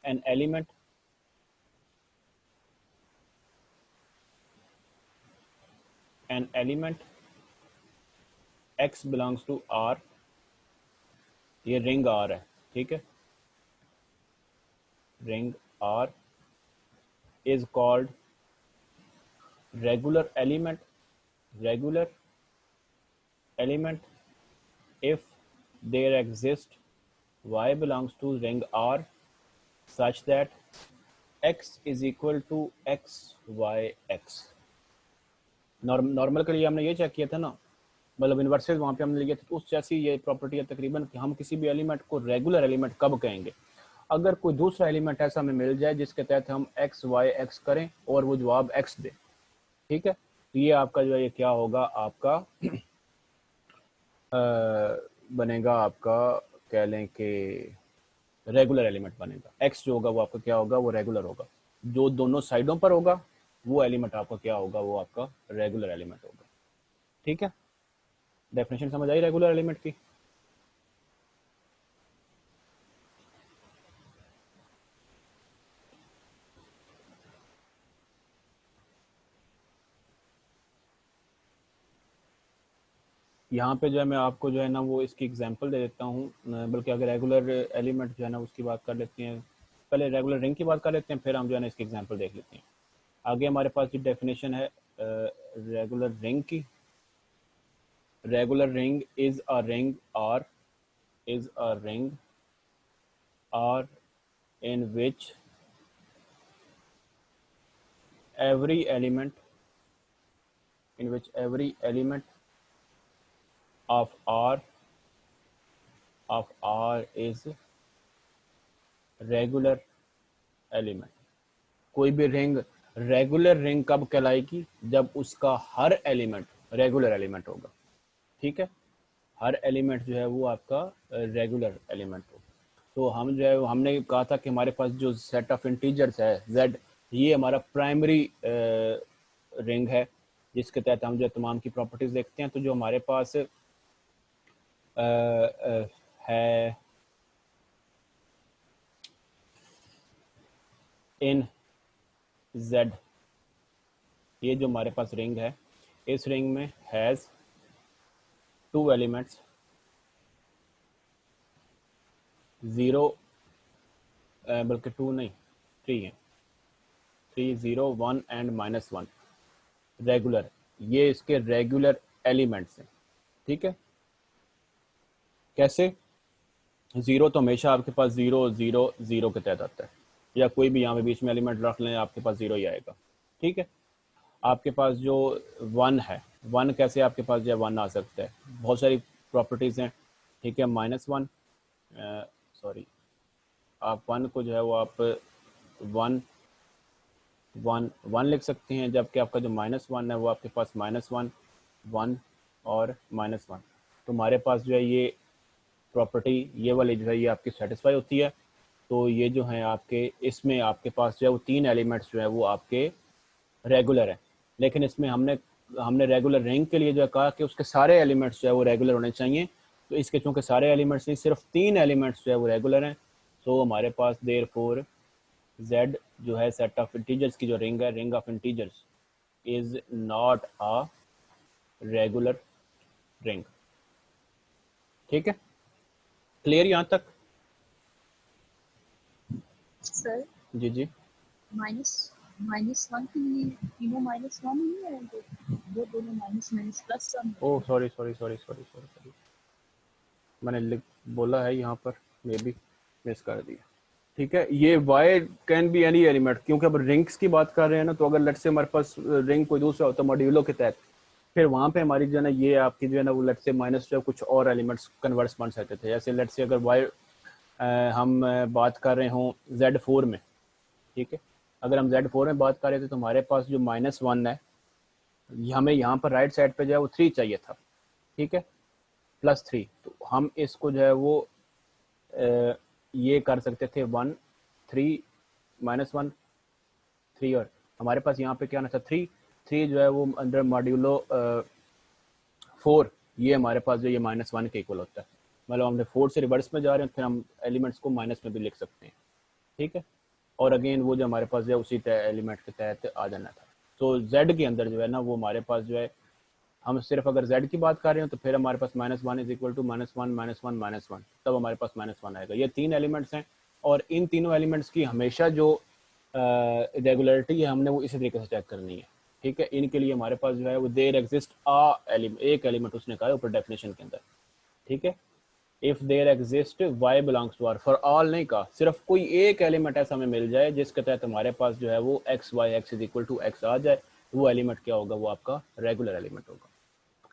an element x belongs to R, ये रिंग R है। ठीक है, रिंग R is called regular element, regular element if there exist y belongs to ring R such that x is equal to x y x। Normal के लिए हमने ये check किया था ना, मतलब इन्वर्सेस वहाँ पे हमने लिया था, तो उस जैसी ये प्रॉपर्टी है तकरीबन कि हम किसी भी एलिमेंट को रेगुलर एलिमेंट कब कहेंगे, अगर कोई दूसरा एलिमेंट ऐसा हमें मिल जाए जिसके तहत हम एक्स वाई एक्स करें और वो जवाब एक्स दे। ठीक है, तो ये आपका जो है ये क्या होगा, आपका बनेगा, आपका कह लें कि रेगुलर एलिमेंट बनेगा। एक्स जो होगा वो आपका क्या होगा, वो रेगुलर होगा। जो दोनों साइडों पर होगा वो एलिमेंट आपका क्या होगा, वो आपका रेगुलर एलिमेंट होगा। ठीक है, डेफिनेशन समझ आई रेगुलर एलिमेंट की। यहाँ पे जो है मैं आपको जो है ना वो इसकी एग्जांपल दे देता हूँ, बल्कि अगर रेगुलर एलिमेंट जो है ना उसकी बात कर लेते हैं, पहले रेगुलर रिंग की बात कर लेते हैं, फिर हम जो है ना इसकी एग्जांपल देख लेते हैं। आगे हमारे पास जो डेफिनेशन है रेगुलर रिंग की, regular ring is a ring और is a ring or in which every element of R is regular element। कोई भी रिंग रेगुलर रिंग कब कहलाएगी, जब उसका हर एलिमेंट रेगुलर एलिमेंट होगा। ठीक है, हर एलिमेंट जो है वो आपका रेगुलर एलिमेंट होगा। तो हम जो है हमने कहा था कि हमारे पास जो सेट ऑफ इंटीजर्स है z, ये हमारा प्राइमरी रिंग है जिसके तहत हम जो तमाम की प्रॉपर्टीज देखते हैं। तो जो हमारे पास है इन z, ये जो हमारे पास रिंग है, इस रिंग में हैज़ टू एलिमेंट्स, 0 बल्कि 2 नहीं 3 है, 3 0 1 एंड -1 रेगुलर, ये इसके रेगुलर एलिमेंट्स हैं। ठीक है, कैसे, 0 तो हमेशा आपके पास 0 0 0 के तहत आता है, या कोई भी यहाँ पे बीच में एलिमेंट रख लें आपके पास 0 ही आएगा। ठीक है, आपके पास जो 1 है, 1 कैसे आपके पास जो 1 आ सकता है, बहुत सारी प्रॉपर्टीज़ हैं। ठीक है, -1 सॉरी, आप 1 को जो है वो आप 1 1 1 लिख सकते हैं, जबकि आपका जो -1 है वो आपके पास -1 1 और -1। तो हमारे पास जो है ये प्रॉपर्टी ये वाली जो है ये आपकी सेटिस्फाई होती है। तो ये जो है आपके, इसमें आपके पास जो है वो 3 एलिमेंट्स जो है वो आपके रेगुलर है। लेकिन इसमें हमने हमने रेगुलर रिंग के लिए जो है कहा कि उसके सारे एलिमेंट्स जो है वो रेगुलर होने चाहिए। तो इसके चूँकि सारे एलिमेंट्स नहीं, सिर्फ 3 एलिमेंट्स जो है वो रेगुलर हैं, तो हमारे पास देयरफॉर z जो है सेट ऑफ इंटीजर्स की जो रिंग है, ring of integers is not a regular ring. ठीक है, क्लियर यहाँ तक? सर जी जी माइनस माइनस वन के लिए तीनों माइनस वन ही है, वो दोनों minus minus plus some. Oh sorry sorry sorry sorry sorry sorry, मैंने बोला है यहाँ पर, मे बी मिस कर दिया। ठीक है, ये y can be any element, क्योंकि अब रिंग्स की बात कर रहे हैं ना, तो अगर लेट से हमारे पास रिंग कोई दूसरा होता है मॉड्यूलो के तहत, फिर वहाँ पे हमारी जो है ना ये आपकी जो है ना वो लेट से माइनस जो कुछ और एलिमेंट्स कन्वर्ट्स बन सकते थे। जैसे लेट से अगर y हम बात कर रहे हों Z4 में, ठीक है, अगर हम Z4 में बात कर रहे थे तो हमारे पास जो -1 है, हमें यहाँ पर राइट साइड पे जो है वो 3 चाहिए था, ठीक है, +3, तो हम इसको जो है वो ये कर सकते थे 1 3 -1 3, और हमारे पास यहाँ पे क्या आना था 3 जो है वो अंडर मॉड्यूलो 4, ये हमारे पास जो ये -1 के इक्वल होता है। मतलब हमने 4 से रिवर्स में जा रहे हैं, फिर हम एलिमेंट्स को माइनस में भी लिख सकते हैं, ठीक है, और अगेन वो जो हमारे पास जो है उसी एलिमेंट के तहत आ जाना था। तो Z के अंदर जो है ना वो हमारे पास जो है, हम सिर्फ अगर Z की बात कर रहे हो तो फिर हमारे पास -1 = -1 -1 -1, तब हमारे पास -1 आएगा। ये 3 एलिमेंट्स हैं, और इन तीनों एलिमेंट्स की हमेशा जो रेगुलरिटी है हमने वो इसी तरीके से चेक करनी है, ठीक है। इनके लिए हमारे पास जो है वो देयर एग्जिस्ट एक एलिमेंट उसने कहा है ऊपर डेफिनेशन के अंदर, ठीक है। If there exist y belongs to R, for all नहीं कहा, सिर्फ कोई एक एलिमेंट ऐसा हमें मिल जाए जिसके तहत हमारे पास जो है वो x y x = x आ जाए, वो एलिमेंट क्या होगा, वो आपका रेगुलर एलिमेंट होगा।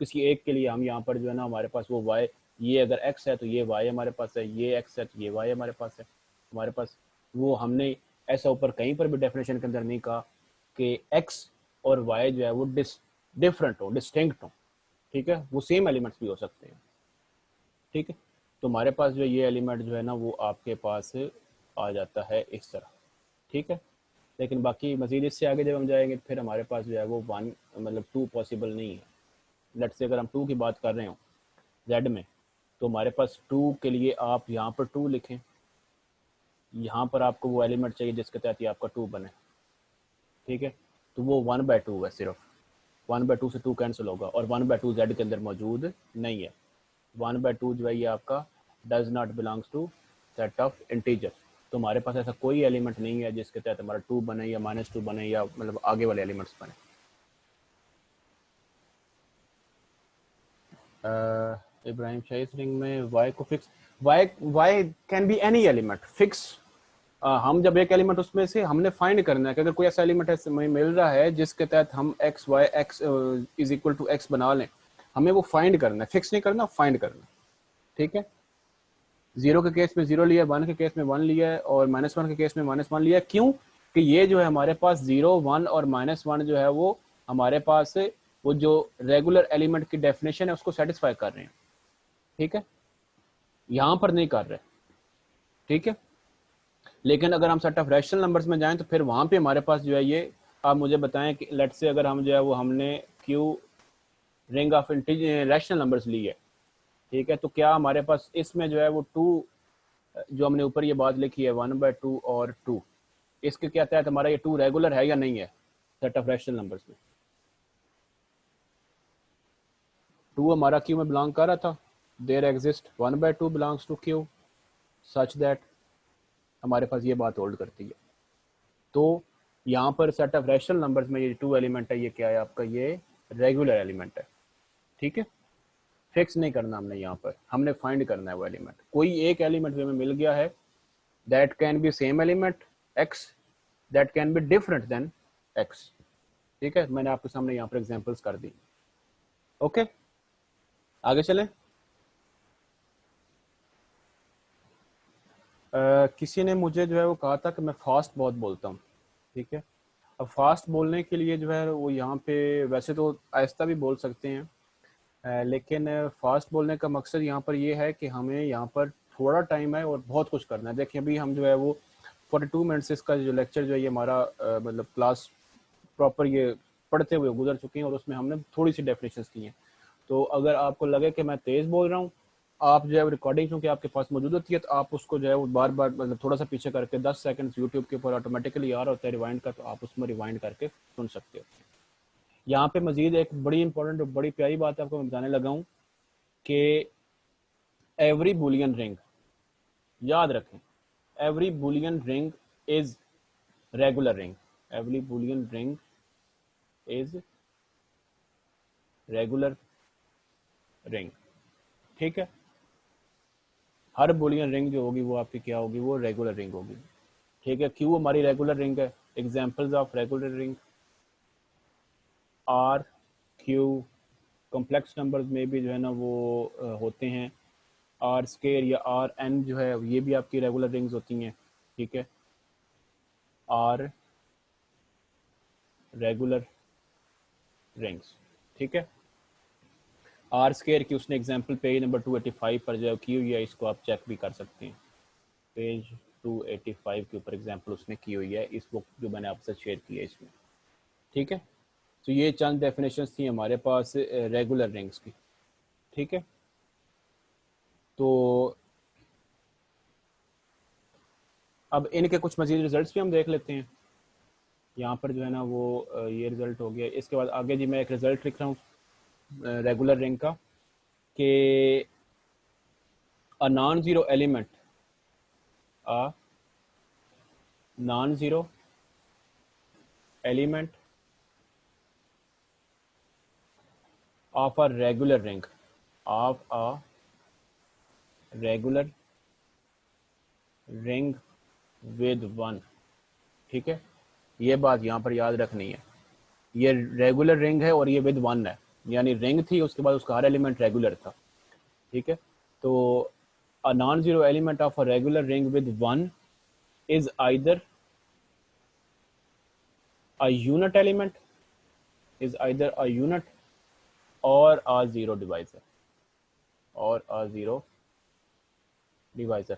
किसी एक के लिए हम यहाँ पर जो है ना हमारे पास वो y, ये अगर x है तो ये y हमारे पास है, ये x है तो ये y हमारे पास है, हमारे पास वो हमने ऐसा ऊपर कहीं पर भी डेफिनेशन के अंदर नहीं कहा कि x और y जो है वो डिफरेंट हो, डिस्टिंक्ट हो, ठीक है, वो सेम एलिमेंट्स भी हो सकते हैं, ठीक है। तो हमारे पास जो ये एलिमेंट जो है ना वो आपके पास आ जाता है इस तरह, ठीक है। लेकिन बाकी मजीद इससे आगे जब हम जाएंगे फिर हमारे पास जो है वो 1 मतलब 2 पॉसिबल नहीं है। लेट्स से अगर हम 2 की बात कर रहे हो Z में, तो हमारे पास 2 के लिए आप यहाँ पर 2 लिखें, यहाँ पर आपको वो एलिमेंट चाहिए जिसके तहत ये आपका 2 बने, ठीक है। तो वो 1/2 है, सिर्फ 1/2 से 2 कैंसिल होगा, और 1/2 Z के अंदर मौजूद नहीं है। 1/2 जो है ये आपका does not belongs to set of integer. तो हमारे पास ऐसा कोई एलिमेंट नहीं है जिसके तहत हमारा 2 बने या -2 बने या मतलब आगे वाले एलिमेंट्स बने। इब्राहिम शाही रिंग में y को fix, y can be any element fix. हम जब एक एलिमेंट उसमें से हमने फाइंड करना है कि अगर कोई ऐसा एलिमेंट ऐसे मिल रहा है जिसके तहत हम x y x = x बना लें, हमें वो फाइंड करना है, फिक्स नहीं करना, फाइंड करना, ठीक है। 0 के केस में 0 लिया, 1 के केस में 1 लिया है, और -1 के केस में -1 लिया है। क्यों? कि ये जो है हमारे पास 0 1 और -1 जो है वो हमारे पास वो जो रेगुलर एलिमेंट की डेफिनेशन है उसको सेटिस्फाई कर रहे हैं, ठीक है, यहाँ पर नहीं कर रहे, ठीक है। लेकिन अगर हम सेट ऑफ रैशनल नंबर्स में जाएं तो फिर वहाँ पे हमारे पास जो है ये, आप मुझे बताएं कि लेट्स से अगर हम जो है वो हमने Q ring of rational numbers ली है, ठीक है, तो क्या हमारे पास इसमें जो है वो 2 जो हमने ऊपर ये बात लिखी है 1/2 और 2, इसके क्या तहत हमारा ये 2 रेगुलर है या नहीं है सेट ऑफ रैशनल नंबर्स में? 2 हमारा Q में बिलोंग कर रहा था, there exist 1/2 belongs to Q such that हमारे पास ये बात होल्ड करती है। तो यहाँ पर सेट ऑफ रैशनल नंबर्स में ये 2 एलिमेंट है, ये क्या है आपका, ये रेगुलर एलिमेंट है, ठीक है। फिक्स नहीं करना हमने, यहाँ पर हमने फाइंड करना है वो एलिमेंट। कोई एक एलिमेंट हमें मिल गया है that can be same element x, that can be different then x, ठीक है। मैंने आपके सामने यहाँ पर एग्जांपल्स कर दी, ओके। आगे चलें। किसी ने मुझे जो है वो कहा था कि मैं फास्ट बहुत बोलता हूँ, ठीक है। अब फास्ट बोलने के लिए जो है वो यहाँ पे वैसे तो आहिस्ता भी बोल सकते हैं, लेकिन फास्ट बोलने का मकसद यहाँ पर ये है कि हमें यहाँ पर थोड़ा टाइम है और बहुत कुछ करना है। देखिए अभी हम जो है वो 42 मिनट्स इसका जो लेक्चर जो है ये हमारा मतलब क्लास प्रॉपर ये पढ़ते हुए गुजर चुके हैं, और उसमें हमने थोड़ी सी डेफिनेशंस की हैं। तो अगर आपको लगे कि मैं तेज़ बोल रहा हूँ, आप जो है रिकॉर्डिंग क्योंकि आपके पास मौजूद होती है, तो आप उसको जो है वो बार बार मतलब थोड़ा सा पीछे करके 10 सेकंड्स यूट्यूब के ऊपर ऑटोमेटिकली आ रहा होता है रिवाइंड का, तो आप उसमें रिवाइंड करके सुन सकते हो। यहाँ पे मजीद एक बड़ी इंपॉर्टेंट और बड़ी प्यारी बात आपको मैं बताने लगा हूँ कि एवरी बुलियन रिंग याद रखें, every Boolean ring is regular ring, every Boolean ring is regular ring, ठीक है। हर बुलियन रिंग जो होगी वो आपकी क्या होगी, वो रेगुलर रिंग होगी, ठीक है। क्यों हमारी रेगुलर रिंग है? Examples of regular ring are Q, complex numbers में भी जो है ना वो होते हैं, आर स्केयर या आर एन जो है ये भी आपकी रेगुलर रिंग्स होती हैं, ठीक है। आर रेगुलर रिंग्स, ठीक है। आर स्केयर की उसने एग्जांपल पेज नंबर 285 पर जो की हुई है, इसको आप चेक भी कर सकते हैं, पेज 285 के ऊपर एग्जांपल उसने की हुई है इस बुक जो मैंने आपसे शेयर की है इसमें, ठीक है। तो ये चंद डेफिनेशंस थी हमारे पास रेगुलर रिंग्स की, ठीक है। तो अब इनके कुछ मजीद रिजल्ट्स भी हम देख लेते हैं। यहाँ पर जो है ना वो ये रिजल्ट हो गया। इसके बाद आगे जी मैं एक रिजल्ट लिख रहा हूँ रेगुलर रिंग का कि a non zero element, a non zero element of a regular ring, of a regular ring with one, ठीक है। ये बात यहाँ पर याद रखनी है, ये रेगुलर रिंग है और ये विद वन है, यानी रिंग थी उसके बाद उसका हर एलिमेंट रेगुलर था, ठीक है। तो a non zero element of a regular ring with one is either a unit element, is either a unit और अ जीरो डिवाइजर, और अ जीरो डिवाइजर।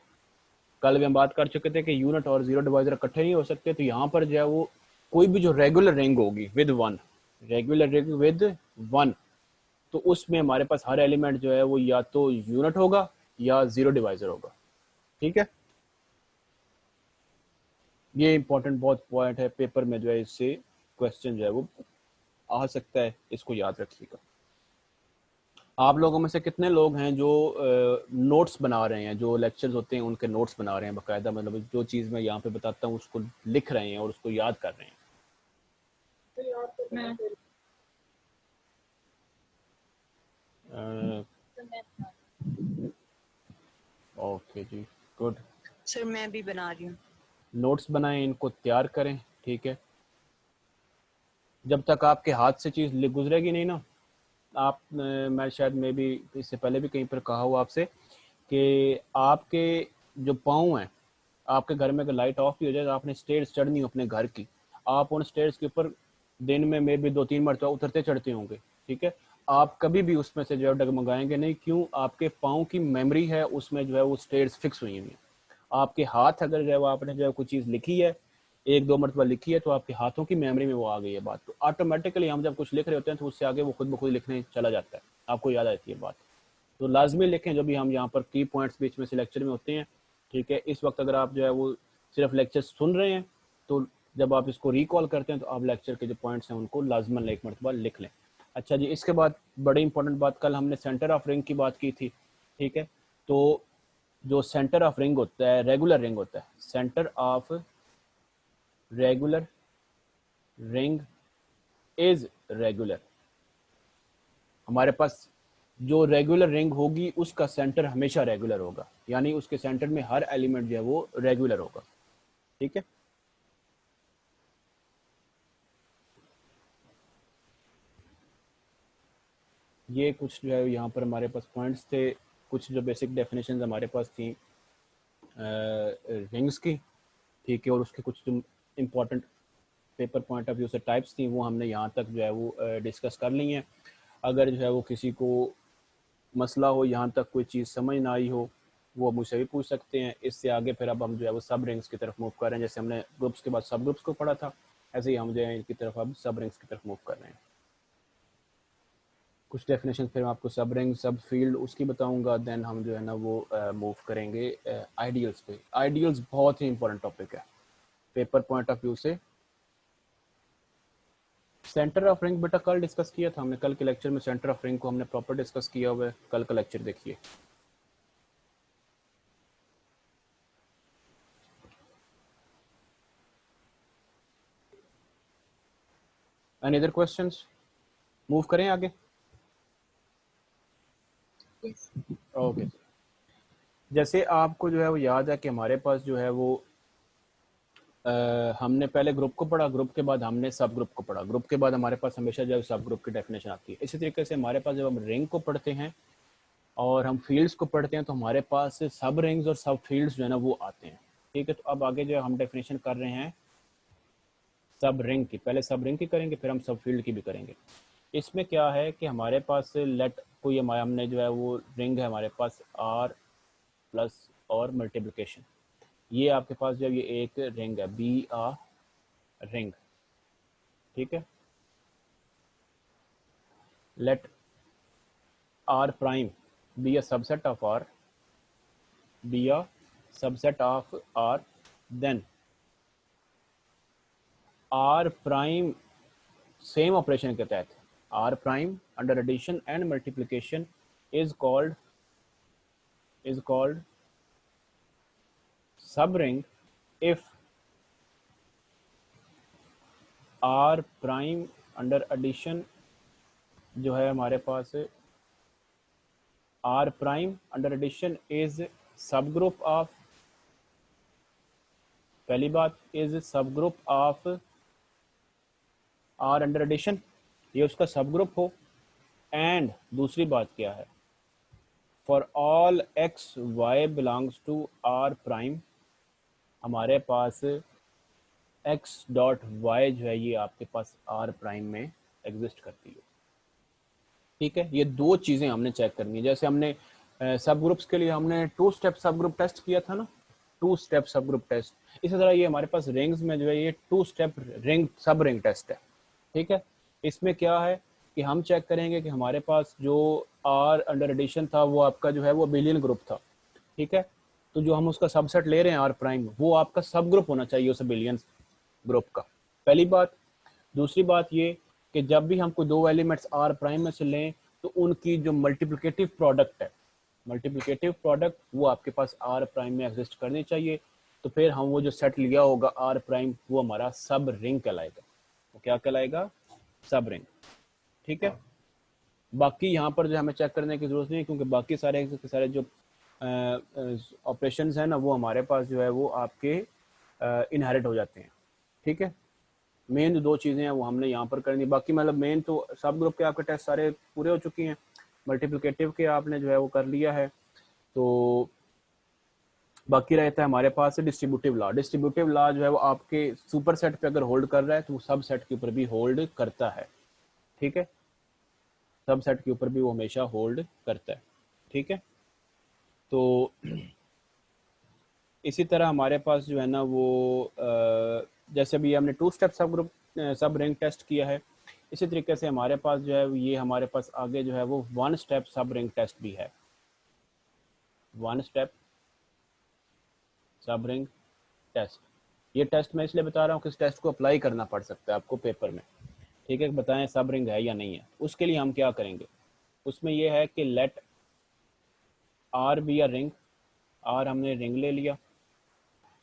कल भी हम बात कर चुके थे कि यूनिट और जीरो डिवाइजर इकट्ठे नहीं हो सकते, तो यहाँ पर जो है वो कोई भी जो रेगुलर रिंग होगी with one, regular ring with one, तो उसमें हमारे पास हर एलिमेंट जो है वो या तो यूनिट होगा या जीरो डिवाइजर होगा, ठीक है। ये इंपॉर्टेंट बहुत पॉइंट है, पेपर में जो है इससे क्वेश्चन जो है वो आ सकता है, इसको याद रखिएगा। आप लोगों में से कितने लोग हैं जो नोट्स बना रहे हैं, जो लेक्चर्स होते हैं उनके नोट्स बना रहे हैं बाकायदा, मतलब जो चीज़ मैं यहाँ पे बताता हूँ उसको लिख रहे हैं और उसको याद कर रहे हैं? ओके जी, गुड। सर मैं भी बना रही हूँ। नोट्स बनाएं, इनको तैयार करें, ठीक है। जब तक आपके हाथ से चीज़ गुजरेगी नहीं ना, आप मैं शायद में भी इससे पहले भी कहीं पर कहा हुआ आपसे कि आपके जो पाँव हैं, आपके घर में अगर लाइट ऑफ भी हो जाए तो आपने स्टेयर्स चढ़नी हो अपने घर की, आप उन स्टेयर्स के ऊपर दिन में भी 2-3 मरतबा उतरते चढ़ते होंगे, ठीक है। आप कभी भी उसमें से जो है डगमगाएंगे नहीं, क्यों? आपके पाँव की मेमोरी है उसमें जो है वो स्टेयर्स फिक्स हुई हुई हैं। आपके हाथ अगर जो है वो आपने जो है कोई चीज़ लिखी है, 1-2 मरतबा लिखी है, तो आपके हाथों की मेमोरी में वो आ गई है बात, तो ऑटोमेटिकली हम जब कुछ लिख रहे होते हैं तो उससे आगे वो खुद ब खुद लिखने चला जाता है, आपको याद आती है बात। तो लाजमी लिखें जो भी हम यहाँ पर की पॉइंट्स बीच में से लेक्चर में होते हैं, ठीक है। इस वक्त अगर आप जो है वो सिर्फ लेक्चर सुन रहे हैं, तो जब आप इसको रिकॉल करते हैं तो आप लेक्चर के जो पॉइंट्स हैं उनको लाजमन एक मरतबा लिख लें। अच्छा जी, इसके बाद बड़ी इंपॉर्टेंट बात, कल हमने सेंटर ऑफ रिंग की बात की थी, ठीक है। तो जो सेंटर ऑफ रिंग होता है, रेगुलर रिंग होता है, centre of regular ring is regular. हमारे पास जो रेगुलर रिंग होगी उसका सेंटर हमेशा रेगुलर होगा, यानी उसके सेंटर में हर एलिमेंट जो है वो रेगुलर होगा, ठीक है। ये कुछ जो है यहाँ पर हमारे पास पॉइंट्स थे, कुछ जो बेसिक डेफिनेशन हमारे पास थी रिंग्स की, ठीक है। और उसके कुछ जो important paper point of view से टाइप्स थी वो हमने यहाँ तक जो है वो डिस्कस कर ली हैं। अगर जो है वो किसी को मसला हो, यहाँ तक कोई चीज़ समझ ना आई हो, वो मुझसे भी पूछ सकते हैं। इससे आगे फिर अब हम जो है वो सब रिंग्स की तरफ मूव कर रहे हैं, जैसे हमने ग्रुप्स के बाद सब ग्रुप्स को पढ़ा था, ऐसे ही हम जो है इनकी तरफ अब सब रिंग्स की तरफ मूव कर रहे हैं। कुछ डेफिनेशन फिर मैं आपको सब रिंग सब फील्ड उसकी बताऊंगा, देन हम जो है ना वो मूव करेंगे आइडियल्स पे। आइडियल्स बहुत ही इंपॉर्टेंट टॉपिक है पेपर पॉइंट ऑफ व्यू से। सेंटर ऑफ रिंग बेटा कल डिस्कस किया था हमने, कल के लेक्चर में सेंटर ऑफ रिंग को हमने प्रॉपर डिस्कस किया हुआ है, कल का लेक्चर देखिए। Any other questions? मूव करें आगे? Yes. ओके। जैसे आपको जो है वो याद है कि हमारे पास जो है वो हमने पहले ग्रुप को पढ़ा, ग्रुप के बाद हमने सब ग्रुप को पढ़ा, ग्रुप के बाद हमारे पास हमेशा जो है सब ग्रुप की डेफिनेशन आती है। इसी तरीके से हमारे पास जब हम रिंग को पढ़ते हैं और हम फील्ड्स को पढ़ते हैं तो हमारे पास सब रिंग्स और सब फील्ड्स जो है ना वो आते हैं। ठीक है, तो अब आगे जो हम डेफिनेशन कर रहे हैं सब रिंग की। पहले सब रिंग की करेंगे, फिर हम सब फील्ड की भी करेंगे। इसमें क्या है कि हमारे पास लेट कोई हमने जो है वो रिंग है हमारे पास आर प्लस और मल्टीप्लिकेशन। ये आपके पास जब ये एक रिंग है बी आ रिंग, ठीक है। Let R prime be a subset of R, be a subset of R, then R prime same operation के तहत R prime under addition and multiplication is called subring if R prime under addition जो है हमारे पास R prime under addition is subgroup of, पहली बात is subgroup of R under addition, ये उसका सब ग्रुप हो। एंड दूसरी बात क्या है, for all x y belongs to R prime, हमारे पास एक्स डॉट वाई जो है ये आपके पास आर प्राइम में एग्जिस्ट करती है। ठीक है, ये दो चीज़ें हमने चेक करनी है। जैसे हमने सब ग्रुप्स के लिए हमने 2 स्टेप सब ग्रुप टेस्ट किया था ना, 2 स्टेप सब ग्रुप टेस्ट, इसी तरह ये हमारे पास रिंग्स में जो है ये 2 स्टेप रिंग सब रिंग टेस्ट है। ठीक है, इसमें क्या है कि हम चेक करेंगे कि हमारे पास जो आर अंडर एडिशन था वो आपका जो है वो अबेलियन ग्रुप था। ठीक है, तो जो हम उसका सबसेट ले रहे हैं आर प्राइम, वो आपका सब ग्रुप होना चाहिए उस अबेलियन ग्रुप का, पहली बात। दूसरी बात ये कि जब भी हम कोई दो एलिमेंट्स आर प्राइम में से लें तो उनकी जो मल्टीप्लिकेटिव प्रोडक्ट है, मल्टीप्लिकेटिव प्रोडक्ट वो आपके पास आर प्राइम में एग्जिस्ट करनी चाहिए। तो फिर हम वो जो सेट लिया होगा आर प्राइम वो हमारा सब रिंग कहलाएगा। वो क्या कहलाएगा? सब रिंग। ठीक है, बाकी यहाँ पर जो हमें चेक करने की जरूरत नहीं है क्योंकि बाकी सारे के सारे जो ऑपरेशंस हैं ना वो हमारे पास जो है वो आपके इनहेरिट हो जाते हैं। ठीक है, मेन जो दो चीज़ें हैं वो हमने यहाँ पर करनी, बाकी मतलब मेन तो सब ग्रुप के आपके टेस्ट सारे पूरे हो चुकी हैं, मल्टीप्लिकेटिव के आपने जो है वो कर लिया है। तो बाकी रहता है हमारे पास डिस्ट्रीब्यूटिव लॉ। डिस्ट्रीब्यूटिव लॉ जो है वो आपके सुपर सेट पे अगर होल्ड कर रहा है तो सब सेट के ऊपर भी होल्ड करता है। ठीक है, सब सेट के ऊपर भी वो हमेशा होल्ड करता है। ठीक है, तो इसी तरह हमारे पास जो है ना वो जैसे भी हमने 2 स्टेप सब ग्रुप सब रिंग टेस्ट किया है, इसी तरीके से हमारे पास जो है ये हमारे पास आगे जो है वो 1 स्टेप सब रिंग टेस्ट भी है। 1 स्टेप सब रिंग टेस्ट, ये टेस्ट मैं इसलिए बता रहा हूँ कि इस टेस्ट को अप्लाई करना पड़ सकता है आपको पेपर में। ठीक है, बताएं सब रिंग है या नहीं है। उसके लिए हम क्या करेंगे, उसमें यह है कि let R be a ring, R हमने रिंग ले लिया,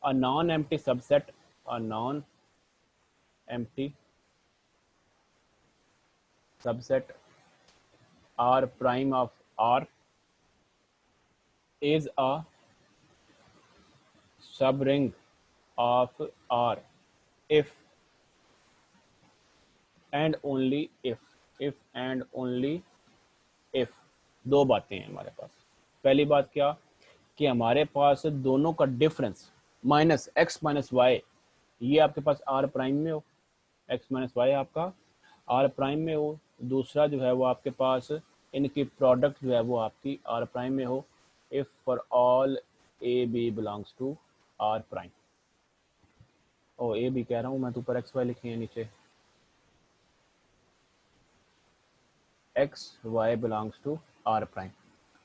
a non empty subset, a non empty subset R prime of R is a subring of R if and only if and only if दो बातें हैं हमारे पास। पहली बात क्या कि हमारे पास दोनों का difference minus x minus y, ये आपके पास आर प्राइम में हो, एक्स माइनस वाई आपका आर प्राइम में हो। दूसरा जो है वो आपके पास इनकी प्रोडक्ट जो है वो आपकी आर प्राइम में हो, if for all A B belongs to R prime. ओ ए बी कह रहा हूँ मैं, तो ऊपर एक्स वाई लिखे हैं, नीचे x y belongs to R prime.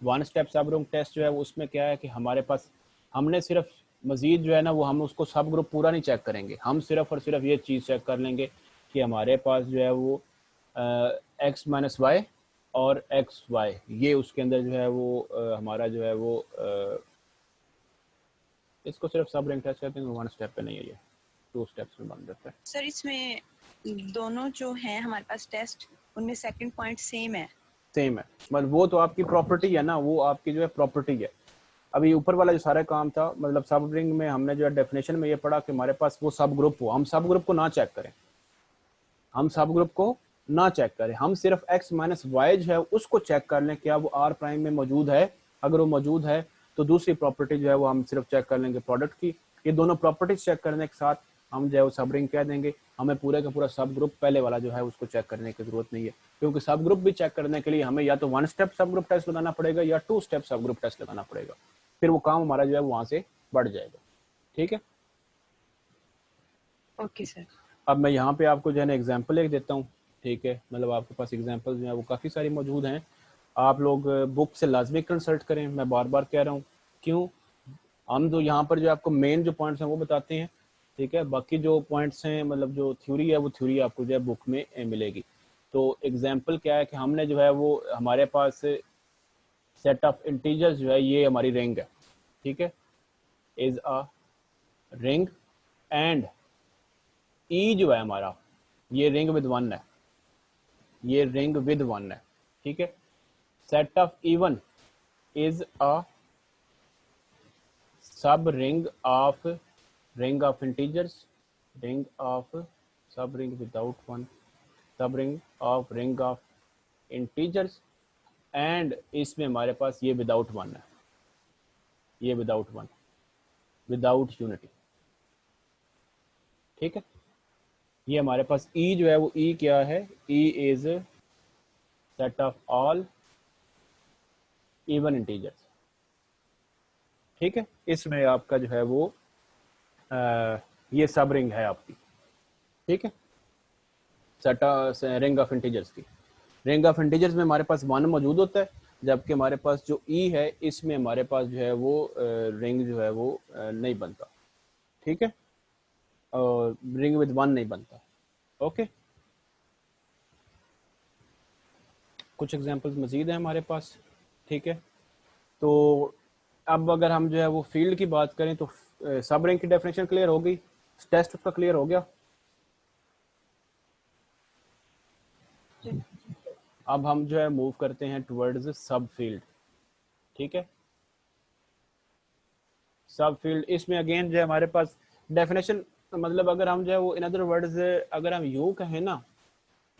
1 step subgroup test जो है उसमें क्या है कि हमारे पास हमने सिर्फ मजीद जो है ना वो हम उसको सब ग्रुप पूरा नहीं चेक करेंगे, हम सिर्फ और सिर्फ ये चीज़ चेक कर लेंगे कि हमारे पास जो है वो एक्स माइनस वाई और एक्स वाई, ये उसके अंदर जो है वो हमारा जो है वो इसको सिर्फ सब रिंग टेस्ट कहते हैं। 1 स्टेप पे नहीं है, ये 2 स्टेप्स में बन जाता है। सर इसमें दोनों जो हैं हमारे पास टेस्ट, उनमें सेकंड पॉइंट सेम है। सेम है, मतलब वो तो आपकी प्रॉपर्टी है ना, वो आपकी जो है प्रॉपर्टी है। अभी ऊपर वाला जो सारा काम था, मतलब सब रिंग में हमने जो है डेफिनेशन में ये पढ़ा कि हमारे पास वो सब ग्रुप हो, हम सब ग्रुप को ना चेक करें, हम सब ग्रुप को ना चेक करें, हम सिर्फ x माइनस वाई जो है उसको चेक कर लें क्या वो r प्राइम में मौजूद है। अगर वो मौजूद है तो दूसरी प्रॉपर्टी जो है वो हम सिर्फ चेक कर लेंगे प्रोडक्ट की। ये दोनों प्रॉपर्टीज चेक करने के साथ हम जो है वो सब रिंग कह देंगे। हमें पूरे का पूरा सब ग्रुप पहले वाला जो है उसको चेक करने की जरूरत नहीं है, क्योंकि सब ग्रुप भी चेक करने के लिए हमें या तो 1 स्टेप सब ग्रुप टेस्ट लगाना पड़ेगा या 2 स्टेप सब ग्रुप टेस्ट लगाना पड़ेगा, फिर वो काम हमारा जो है वहां से बढ़ जाएगा। ठीक है, ओके सर। अब मैं यहाँ पे आपको जो है ना एग्जाम्पल एक देता हूँ। ठीक है, मतलब आपके पास एग्जाम्पल जो है वो काफ़ी सारी मौजूद हैं, आप लोग बुक से लाजमी कंसल्ट करें, मैं बार बार कह रहा हूँ। क्यों, हम जो यहाँ पर जो आपको मेन जो पॉइंट्स हैं वो बताते हैं, ठीक है, बाकी जो पॉइंट्स हैं मतलब जो थ्योरी है वो थ्योरी आपको जो है बुक में मिलेगी। तो एग्जाम्पल क्या है कि हमने जो है वो हमारे पास सेट ऑफ इंटीजर्स जो है ये हमारी रिंग है, ठीक है, इज अ रिंग एंड ई जो है हमारा ये रिंग विद 1 है, ये रिंग विद 1 है, ठीक है। Set of even is a subring of integers, ring of subring without 1, subring of integers, and इसमें हमारे पास ये विदाउट 1 है, ये विदाउट 1, विदाउट यूनिटी। ठीक है, ये हमारे पास ई जो है वो ई क्या है, E is set of all even integers. ठीक है, इसमें आपका जो है वो ये सब रिंग है आपकी। ठीक है, सेट रिंग ऑफ इंटीजर्स की, रिंग ऑफ इंटीजर्स में हमारे पास 1 मौजूद होता है, जबकि हमारे पास जो ई है इसमें हमारे पास जो है वो रिंग जो है वो नहीं बनता। ठीक है, और रिंग विद 1 नहीं बनता। ओके, कुछ एग्जांपल्स मजीद हैं हमारे पास। ठीक है, तो अब अगर हम जो है वो फील्ड की बात करें तो सब रिंग की डेफिनेशन क्लियर हो गई, टेस्ट उसका क्लियर हो गया। अब हम जो है मूव करते हैं टुवर्ड्स सब फील्ड। ठीक है, सब फील्ड, इसमें अगेन जो है हमारे पास डेफिनेशन, मतलब अगर हम जो है वो इन अदर वर्ड्स अगर हम यूँ कहें ना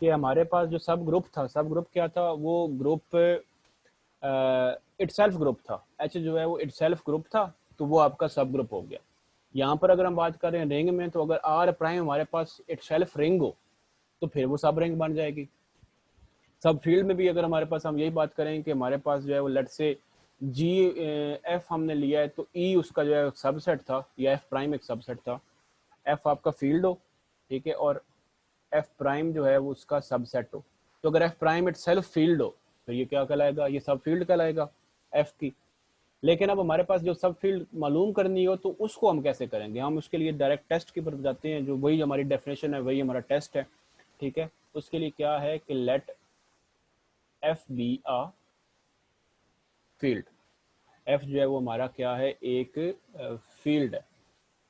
कि हमारे पास जो सब ग्रुप था, सब ग्रुप क्या था, वो ग्रुप इटसेल्फ ग्रुप था, एच जो है वो इटसेल्फ ग्रुप था, तो वो आपका सब ग्रुप हो गया। यहाँ पर अगर हम बात करें रिंग में, तो अगर आर प्राइम हमारे पास इटसेल्फ रिंग हो तो फिर वो सब रिंग बन जाएगी। सब फील्ड में भी अगर हमारे पास हम यही बात करें कि हमारे पास जो है वो लेट से जी एफ हमने लिया है, तो ई उसका जो है सबसेट था, या एफ प्राइम एक सबसेट था, एफ आपका फील्ड हो, ठीक है, और एफ प्राइम जो है वो उसका सबसेट हो, तो अगर F prime it self field हो तो ये क्या कहलाएगा, ये सब फील्ड कहलाएगा एफ की। लेकिन अब हमारे पास जो सब फील्ड मालूम करनी हो तो उसको हम कैसे करेंगे, हम उसके लिए डायरेक्ट टेस्ट की तरफ जाते हैं, जो वही हमारी डेफिनेशन है वही हमारा टेस्ट है। ठीक है, उसके लिए क्या है कि लेट एफ बी आ फील्ड, एफ जो है वो हमारा क्या है, एक फील्ड है।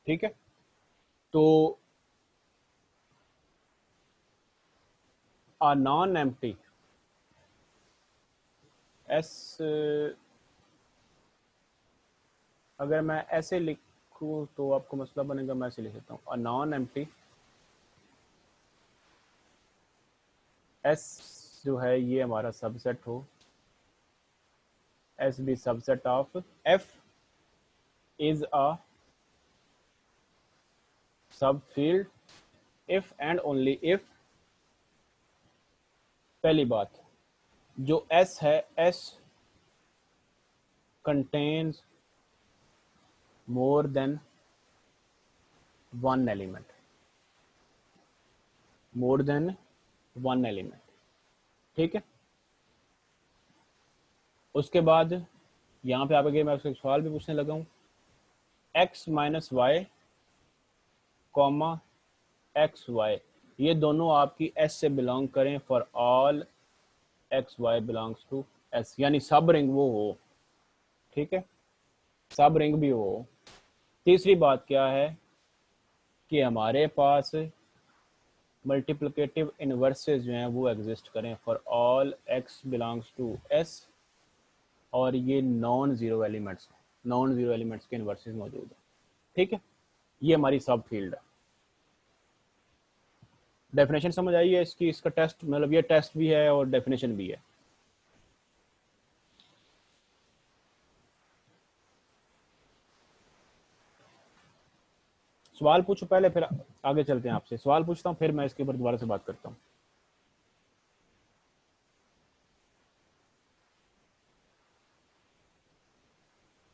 ठीक है, तो आ नॉन एम्प्टी एस, अगर मैं ऐसे लिखूं तो आपको मसला बनेगा, मैं ऐसे लिख देता हूँ, अ नॉन एम्प्टी एस जो है ये हमारा सबसेट हो, S be subset of F is a subfield if and only if, पहली बात जो एस है, S contains more than 1 element, more than 1 element. ठीक है, उसके बाद यहाँ पे आगे मैं आपसे एक सवाल भी पूछने लगा हूँ, x minus y comma x y, ये दोनों आपकी एस से बिलोंग करें for all x y belongs to s, यानी सब रिंग वो हो। ठीक है, सब रिंग भी हो। तीसरी बात क्या है कि हमारे पास मल्टीप्लिकेटिव इनवर्सेस जो हैं वो एग्जिस्ट करें for all x belongs to s, और ये नॉन जीरो एलिमेंट्स के इनवर्सेस मौजूद हैं। ठीक है, ये हमारी सब फील्ड है। डेफिनेशन समझ आई है इसकी, इसका टेस्ट मतलब ये टेस्ट भी है और डेफिनेशन भी है। सवाल पूछो पहले, फिर आगे चलते हैं। आपसे सवाल पूछता हूँ, फिर मैं इसके ऊपर दोबारा से बात करता हूँ।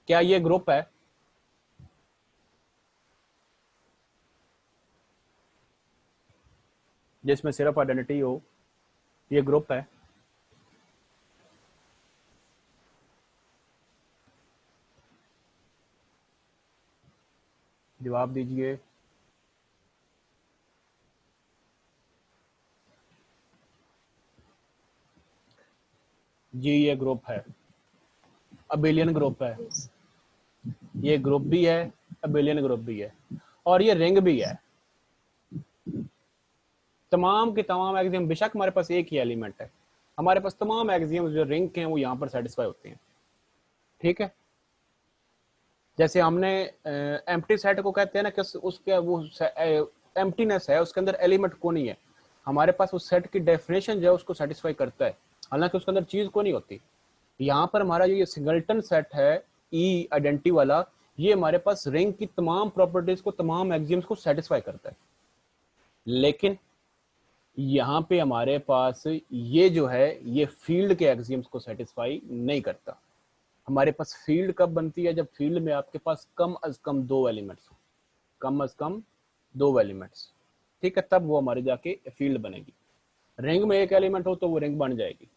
क्या ये ग्रुप है? जिसमें सिर्फ आइडेंटिटी हो, ये ग्रुप है? जवाब दीजिए। जी ये ग्रुप है, अबेलियन ग्रुप है। ये ग्रुप भी है, अबेलियन ग्रुप भी है, और ये रिंग भी है। तमाम के तमाम एक्सियम, बेशक हमारे पास एक ही एलिमेंट है, हमारे पास तमाम एक्सियम जो रिंग के हैं वो यहाँ पर सेटिस्फाई होते हैं। ठीक है, जैसे हमने एम्प्टी सेट को कहते हैं ना कि उसके वो एम्प्टीनेस है, उसके अंदर एलिमेंट को नहीं है, हमारे पास उस सेट की डेफिनेशन जो है उसको सेटिस्फाई करता है, हालांकि उसके अंदर चीज को नहीं होती। यहाँ पर हमारा ये सिंगलटन सेट है ई आइडेंटिटी वाला, ये हमारे पास रिंग की तमाम प्रॉपर्टीज को, तमाम एक्सियम्स को सेटिस्फाई करता है। लेकिन यहाँ पे हमारे पास ये जो है ये फील्ड के एक्सियम्स को सेटिस्फाई नहीं करता। हमारे पास फील्ड कब बनती है? जब फील्ड में आपके पास कम अज कम दो एलिमेंट्स हो, कम अज कम दो एलिमेंट्स। ठीक है, तब वो हमारे जाके फील्ड बनेगी। रिंग में एक एलिमेंट हो तो वो रिंग बन जाएगी।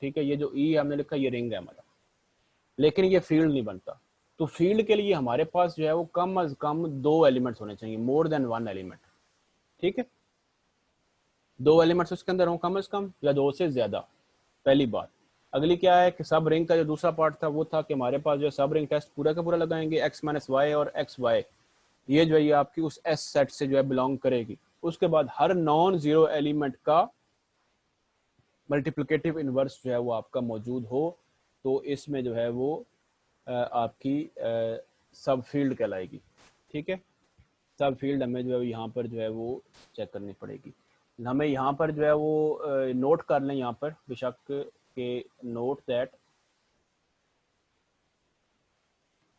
ठीक है, ये जो ई हमने लिखा ये रिंग है हमारा, लेकिन ये फील्ड नहीं बनता। तो फील्ड के लिए हमारे पास जो है वो कम अज कम दो एलिमेंट्स होने चाहिए, मोर देन वन एलिमेंट। ठीक है, दो एलिमेंट्स उसके अंदर हो कम अज कम, या दो से ज्यादा, पहली बात। अगली क्या है कि सब रिंग का जो दूसरा पार्ट था वो था कि हमारे पास जो सब रिंग टेस्ट पूरा का पूरा लगाएंगे, x माइनस वाई और एक्स वाई, ये जो है ये आपकी उस एस सेट से जो है बिलोंग करेगी। उसके बाद हर नॉन जीरो एलिमेंट का मल्टीप्लिकेटिव इनवर्स जो है वो आपका मौजूद हो, तो इसमें जो है वो आपकी सब फील्ड कहलाएगी। ठीक है, सब फील्ड हमें जो है यहाँ पर जो है वो चेक करनी पड़ेगी। हमें यहाँ पर जो है वो नोट कर लें यहाँ पर बेशक के, note that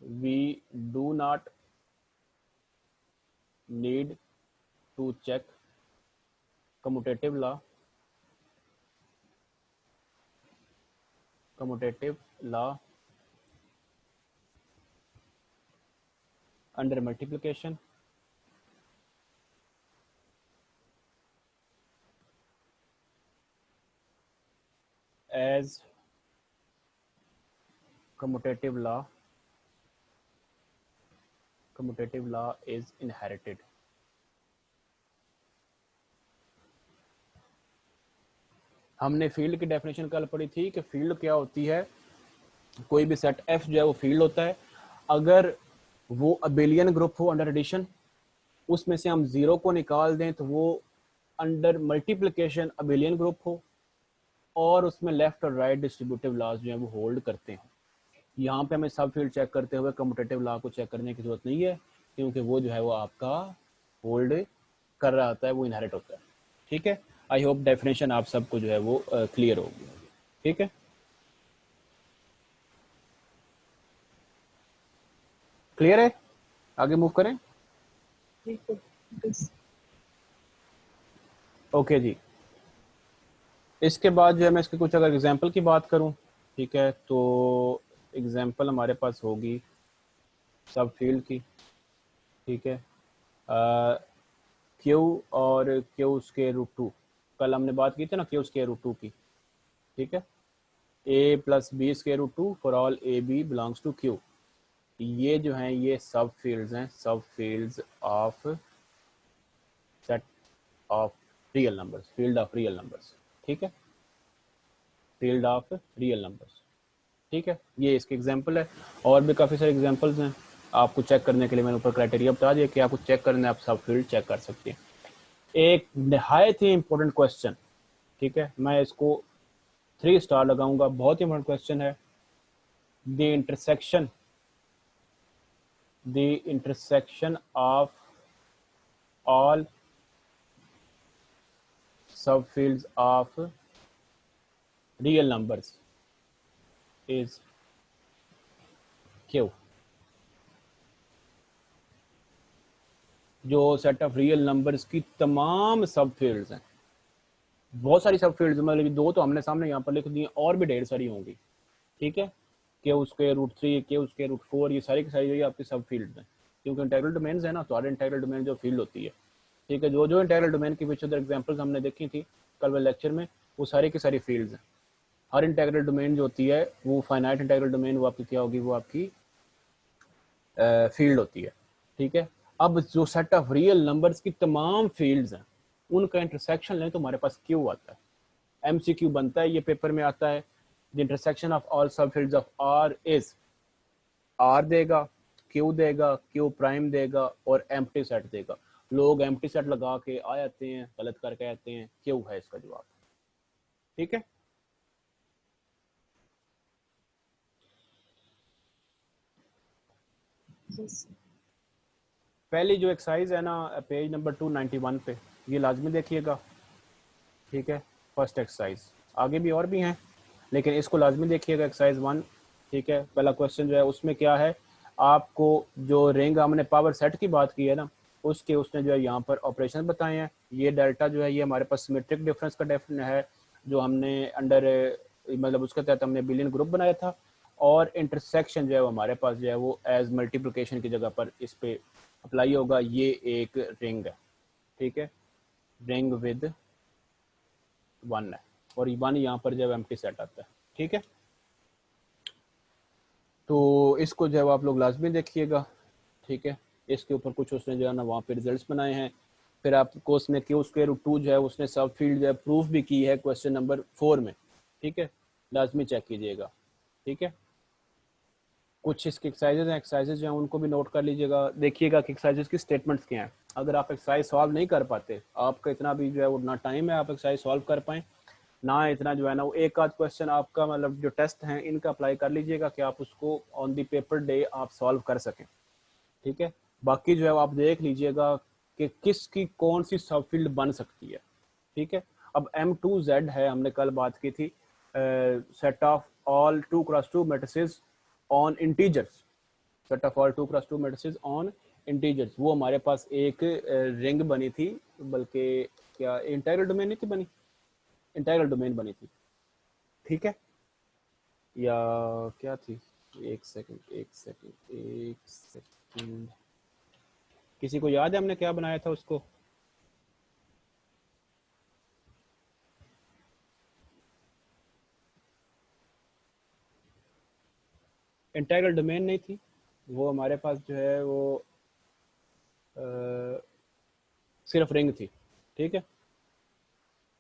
we do not need to check commutative law under multiplication, as commutative law is inherited। हमने फील्ड की डेफिनेशन कल पढ़ी थी कि फील्ड क्या होती है। कोई भी सेट एफ जो है वो फील्ड होता है अगर वो अबेलियन ग्रुप हो अंडर एडिशन, उसमें से हम जीरो को निकाल दें तो वो अंडर मल्टीप्लिकेशन अबेलियन ग्रुप हो, और उसमें लेफ्ट और राइट डिस्ट्रीब्यूटिव लॉज जो है वो होल्ड करते हैं। यहाँ पे हमें सब फील्ड चेक करते हुए कम्यूटेटिव लॉ को चेक करने की जरूरत नहीं है, क्योंकि वो जो है वो आपका होल्ड कर रहा होता है, वो इनहेरिट होता है। ठीक है, आई होप डेफिनेशन आप सबको जो है वो क्लियर होगी। ठीक है, क्लियर है? आगे मूव करें। ओके जी, इसके बाद जो है मैं इसके कुछ अगर एग्जांपल की बात करूं, ठीक है, तो एग्जांपल हमारे पास होगी सब फील्ड की। ठीक है, क्यू और क्यू स्क्वायर रूट 2, कल हमने बात की थी ना क्यू स्क्वायर रूट 2 की। ठीक है, a plus b square root 2 for all A B belongs to Q. ये जो हैं ये सब फील्ड्स हैं, subfields of set of real numbers, field of real numbers. ठीक है, फील्ड ऑफ रियल नंबर्स। ठीक है, ये इसके एग्जांपल है, और भी काफ़ी सारे एग्जांपल्स हैं। आपको चेक करने के लिए मैंने ऊपर क्राइटेरिया बता दिया कि आपको चेक करना है, आप सब फील्ड चेक कर सकते हैं। एक नहायत ही इंपॉर्टेंट क्वेश्चन, ठीक है, मैं इसको 3 स्टार लगाऊंगा, बहुत ही इंपॉर्टेंट क्वेश्चन है। The intersection of all subfields of real numbers is Q। जो सेट ऑफ रियल नंबर्स की तमाम सब फील्ड्स हैं, बहुत सारी सब फील्ड्स, मतलब 2 तो हमने सामने यहाँ पर लिख दी, और भी ढेर सारी होंगी, ठीक है। Q√3, Q√4, ये सारी की सारी जो ये आपकी सब फील्ड्स हैं, क्योंकि इंटीग्रल डोमेन्स है ना, तो हर इंटीग्रल डोमेन जो फील्ड होती है, ठीक है, जो जो इंटीग्रल डोमेन की विच अदर एग्जांपल्स हमने देखी थी कल वाले लेक्चर में, वो सारी की सारी फील्ड्स हैं। हर इंटीग्रल डोमेन जो होती है वो फाइनाइट इंटीग्रल डोमेन, वो आपकी क्या होगी, वो आपकी फील्ड होती है, ठीक है। अब जो सेट ऑफ रियल नंबर्स की तमाम फील्ड्स हैं, उनका इंटरसेक्शन लें तो हमारे पास क्यू आता है, एमसीक्यू बनता है, ये पेपर में आता है। The intersection of all subfields of R is, R देगा, क्यू देगा, क्यू प्राइम देगा, और एम्प्टी सेट देगा। लोग एम्प्टी सेट लगा के आ जाते हैं, गलत करके आते हैं, क्यू है इसका जवाब, ठीक है। Yes. पहली जो एक्सरसाइज है ना, पेज नंबर 291 पे, ये लाजमी देखिएगा, ठीक है। फर्स्ट एक्सरसाइज, आगे भी और भी हैं, लेकिन इसको लाजमी देखिएगा, एक्सरसाइज 1, ठीक है। पहला क्वेश्चन जो है उसमें क्या है, आपको जो रिंग हमने पावर सेट की बात की है ना, उसके उसने जो है यहाँ पर ऑपरेशन बताए हैं। ये डेल्टा जो है ये हमारे पास सिमेट्रिक डिफरेंस का डेफिनेशन है, जो हमने अंडर मतलब उसके तहत हमने बिलियन ग्रुप बनाया था। और इंटरसेक्शन जो है वो हमारे पास जो है वो एज मल्टीप्लिकेशन की जगह पर इस पे अप्लाई होगा। ये एक रिंग है, ठीक है, रिंग विद 1 है, और 1 यहाँ पर जो है एम्प्टी सेट आता है, ठीक है। तो इसको जो है आप लोग लाजमी देखिएगा, ठीक है। इसके ऊपर कुछ उसने जो है ना वहाँ पे रिजल्ट्स बनाए हैं। फिर आपको उसने Q√2 जो है उसने सब फील्ड जो है प्रूफ भी की है क्वेश्चन नंबर 4 में, ठीक है, लाजमी चेक कीजिएगा, ठीक है। कुछ इसके एक्सरसाइजेज जो हैं उनको भी नोट कर लीजिएगा, देखिएगा कि एक्सरसाइजेज की स्टेटमेंट्स क्या हैं। अगर आप एक्सरसाइज सॉल्व नहीं कर पाते, आपका इतना भी जो है वो ना टाइम है आप एक्सरसाइज सॉल्व कर पाएँ, ना इतना जो है ना वो एक आध क्वेश्चन आपका मतलब जो टेस्ट हैं इनका अप्लाई कर लीजिएगा कि आप उसको ऑन द पेपर डे आप सॉल्व कर सकें, ठीक है। बाकी जो है आप देख लीजिएगा कि किसकी कौन सी सब फील्ड बन सकती है, ठीक है। अब M2Z है, हमने कल बात की थी, set of all 2x2 matrices on integers, set of all 2x2 matrices on integers, वो हमारे पास एक रिंग बनी थी, बल्कि क्या इंटीग्रल डोमेन नहीं थी बनी, इंटीग्रल डोमेन बनी थी, ठीक है, या क्या थी, एक सेकंड, किसी को याद है हमने क्या बनाया था उसको? इंटीग्रल डोमेन नहीं थी, वो हमारे पास जो है वो सिर्फ रिंग थी, ठीक है।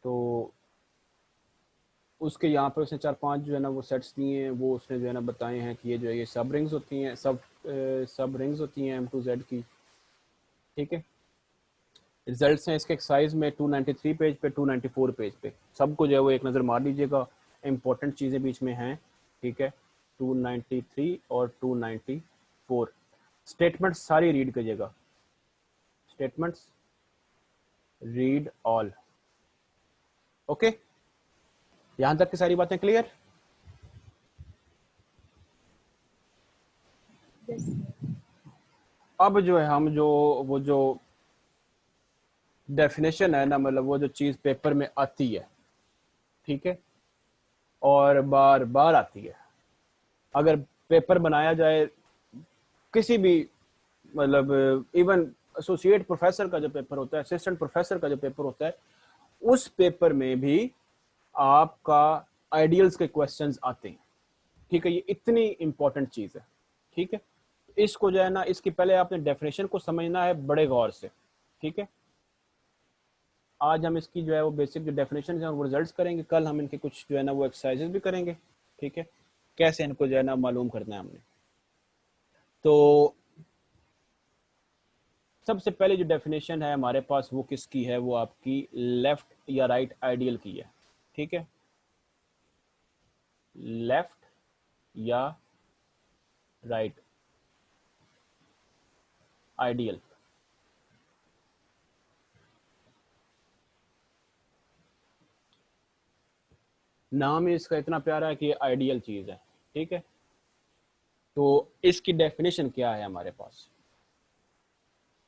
तो उसके यहाँ पर उसने 4-5 जो है ना वो सेट्स दिए हैं, वो उसने जो है ना बताए हैं कि ये जो है ये सब रिंग्स होती हैं, सब रिंग्स होती हैं M2Z की, ठीक है। रिजल्ट्स हैं इसके एक्सरसाइज में 293 पेज पे, 294 पेज पे, सबको जो है वो एक नज़र मार लीजिएगा, इंपॉर्टेंट चीज़ें बीच में हैं, ठीक है। 293 और 294 स्टेटमेंट्स सारी रीड कीजिएगा, स्टेटमेंट्स रीड ऑल, ओके। यहां तक की सारी बातें क्लियर? Yes. अब जो है हम जो डेफिनेशन है ना, मतलब वो जो चीज़ पेपर में आती है, ठीक है, और बार बार आती है, अगर पेपर बनाया जाए किसी भी मतलब इवन एसोसिएट प्रोफेसर का जो पेपर होता है, असिस्टेंट प्रोफेसर का जो पेपर होता है, उस पेपर में भी आपका आइडियल्स के क्वेश्चंस आते हैं, ठीक है। ये इतनी इंपॉर्टेंट चीज़ है, ठीक है। इसको जो है ना, इसकी पहले आपने डेफिनेशन को समझना है बड़े गौर से, ठीक है। आज हम इसकी जो है वो बेसिक जो डेफिनेशन है वो रिजल्ट्स करेंगे, कल हम इनके कुछ जो है ना वो एक्सरसाइजेस भी करेंगे, ठीक है, कैसे इनको जो है ना मालूम करना है हमने। तो सबसे पहले जो डेफिनेशन है हमारे पास वो किसकी है, वो आपकी लेफ्ट या राइट आइडियल की है, ठीक है, लेफ्ट या राइट आइडियल। नाम ही इसका इतना प्यारा है कि ये आइडियल चीज है, ठीक है। तो इसकी डेफिनेशन क्या है हमारे पास,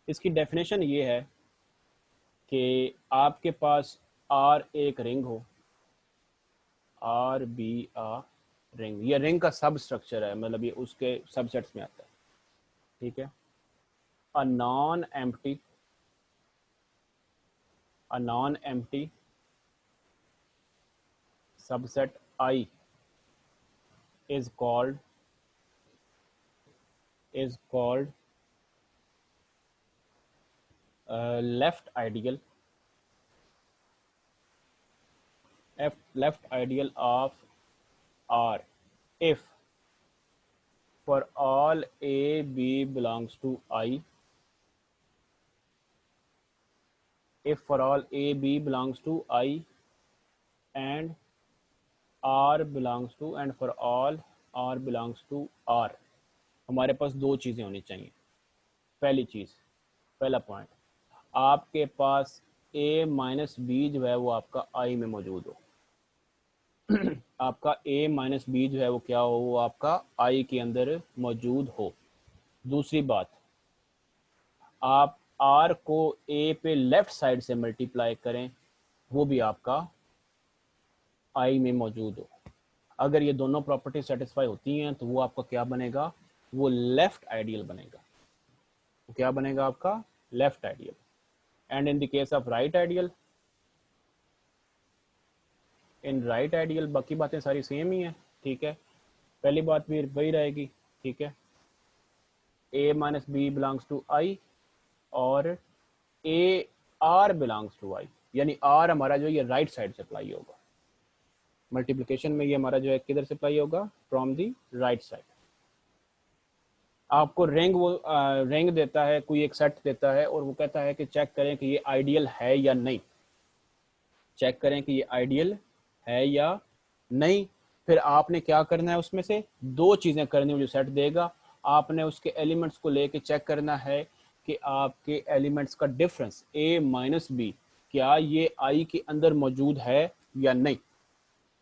इसकी डेफिनेशन ये है कि आपके पास आर एक रिंग हो, आर बी आ रिंग, ये रिंग का सब स्ट्रक्चर है, मतलब ये उसके सबसेट्स में आता है, ठीक है। अ non empty subset I is called left ideal of R if for all A B belongs to I, if for all A B belongs to I and R belongs to and for all R belongs to R। हमारे पास दो चीज़ें होनी चाहिए। पहली चीज़, पहला point, आपके पास A minus B जो है वो आपका I में मौजूद हो। आपका A माइनस बी जो है वो क्या हो, वो आपका I के अंदर मौजूद हो। दूसरी बात, आप R को A पे लेफ्ट साइड से मल्टीप्लाई करें, वो भी आपका I में मौजूद हो। अगर ये दोनों प्रॉपर्टी सेटिस्फाई होती हैं तो वो आपका क्या बनेगा, वो लेफ्ट आइडियल बनेगा। वो क्या बनेगा आपका, left ideal. And in the case of right ideal, in right ideal बाकी बातें सारी सेम ही हैं, ठीक है। पहली बात भी वही रहेगी, ठीक है, A minus B belongs to I और A R belongs to I, यानी R हमारा जो ये राइट साइड से अप्लाई होगा। मल्टीप्लिकेशन में ये हमारा जो है किधर से अप्लाई होगा, फ्रॉम दी राइट साइड। आपको रिंग वो रिंग देता है, कोई एक सेट देता है और वो कहता है कि चेक करें कि ये आइडियल है या नहीं, चेक करें कि ये आइडियल है या नहीं। फिर आपने क्या करना है, उसमें से दो चीज़ें करनी है जो सेट देगा। आपने उसके एलिमेंट्स को लेके चेक करना है कि आपके एलिमेंट्स का डिफरेंस A माइनस बी क्या ये I के अंदर मौजूद है या नहीं।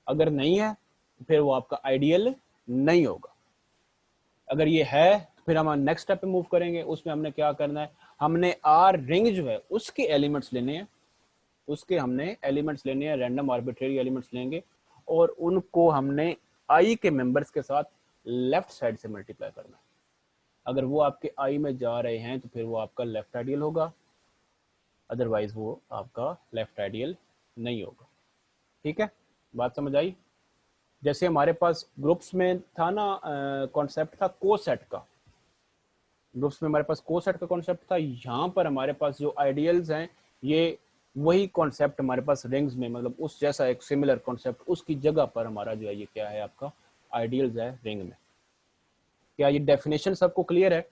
अगर नहीं है तो फिर वो आपका आइडियल नहीं होगा। अगर ये है तो फिर हम नेक्स्ट स्टेप पे मूव करेंगे। उसमें हमने क्या करना है, हमने आर रिंग जो है उसके एलिमेंट्स लेने हैं, उसके हमने एलिमेंट्स लेने हैं, रैंडम आर्बिट्रेरी एलिमेंट्स लेंगे और उनको हमने आई के मेंबर्स के साथ लेफ्ट साइड से मल्टीप्लाई करना है। अगर वो आपके आई में जा रहे हैं तो फिर वो आपका लेफ्ट आइडियल होगा, अदरवाइज वो आपका लेफ्ट आइडियल नहीं होगा। ठीक है, बात समझ आई। जैसे हमारे पास ग्रुप्स में था ना, कॉन्सेप्ट था कोसेट का, ग्रुप्स में हमारे पास कोसेट का कॉन्सेप्ट था। यहाँ पर हमारे पास जो आइडियल्स हैं ये वही कॉन्सेप्ट हमारे पास रिंग्स में, मतलब उस जैसा एक सिमिलर कॉन्सेप्ट, उसकी जगह पर हमारा जो है ये क्या है, आपका आइडियल्स है रिंग में। क्या ये डेफिनेशन सबको क्लियर है?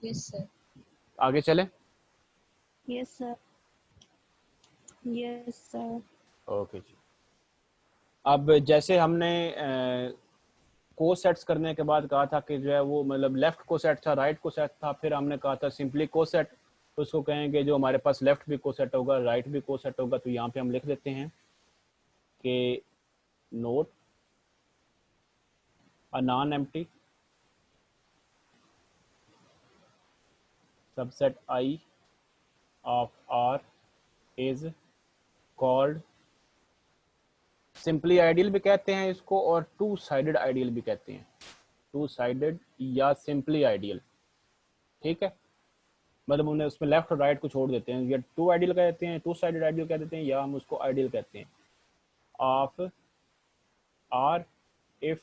Yes sir. आगे चले। Yes sir, yes sir. Okay जी। अब जैसे हमने को सेट्स करने के बाद कहा था कि जो है वो मतलब लेफ्ट को सेट था, राइट को सेट था, फिर हमने कहा था सिंपली को सेट, तो उसको कहेंगे जो हमारे पास लेफ्ट भी को सेट होगा, राइट भी को सेट होगा। तो यहाँ पे हम लिख देते हैं कि note a non empty subset I of R is called, simply ideal भी कहते हैं इसको और टू साइडेड आइडियल भी कहते हैं, टू साइडेड या सिंपली आइडियल। ठीक है, मतलब उन्हें उसमें लेफ्ट और राइट को छोड़ देते हैं, या टू आइडियल कहते हैं, टू साइडेड आइडियल कह देते हैं, या हम उसको आइडियल कहते हैं of R if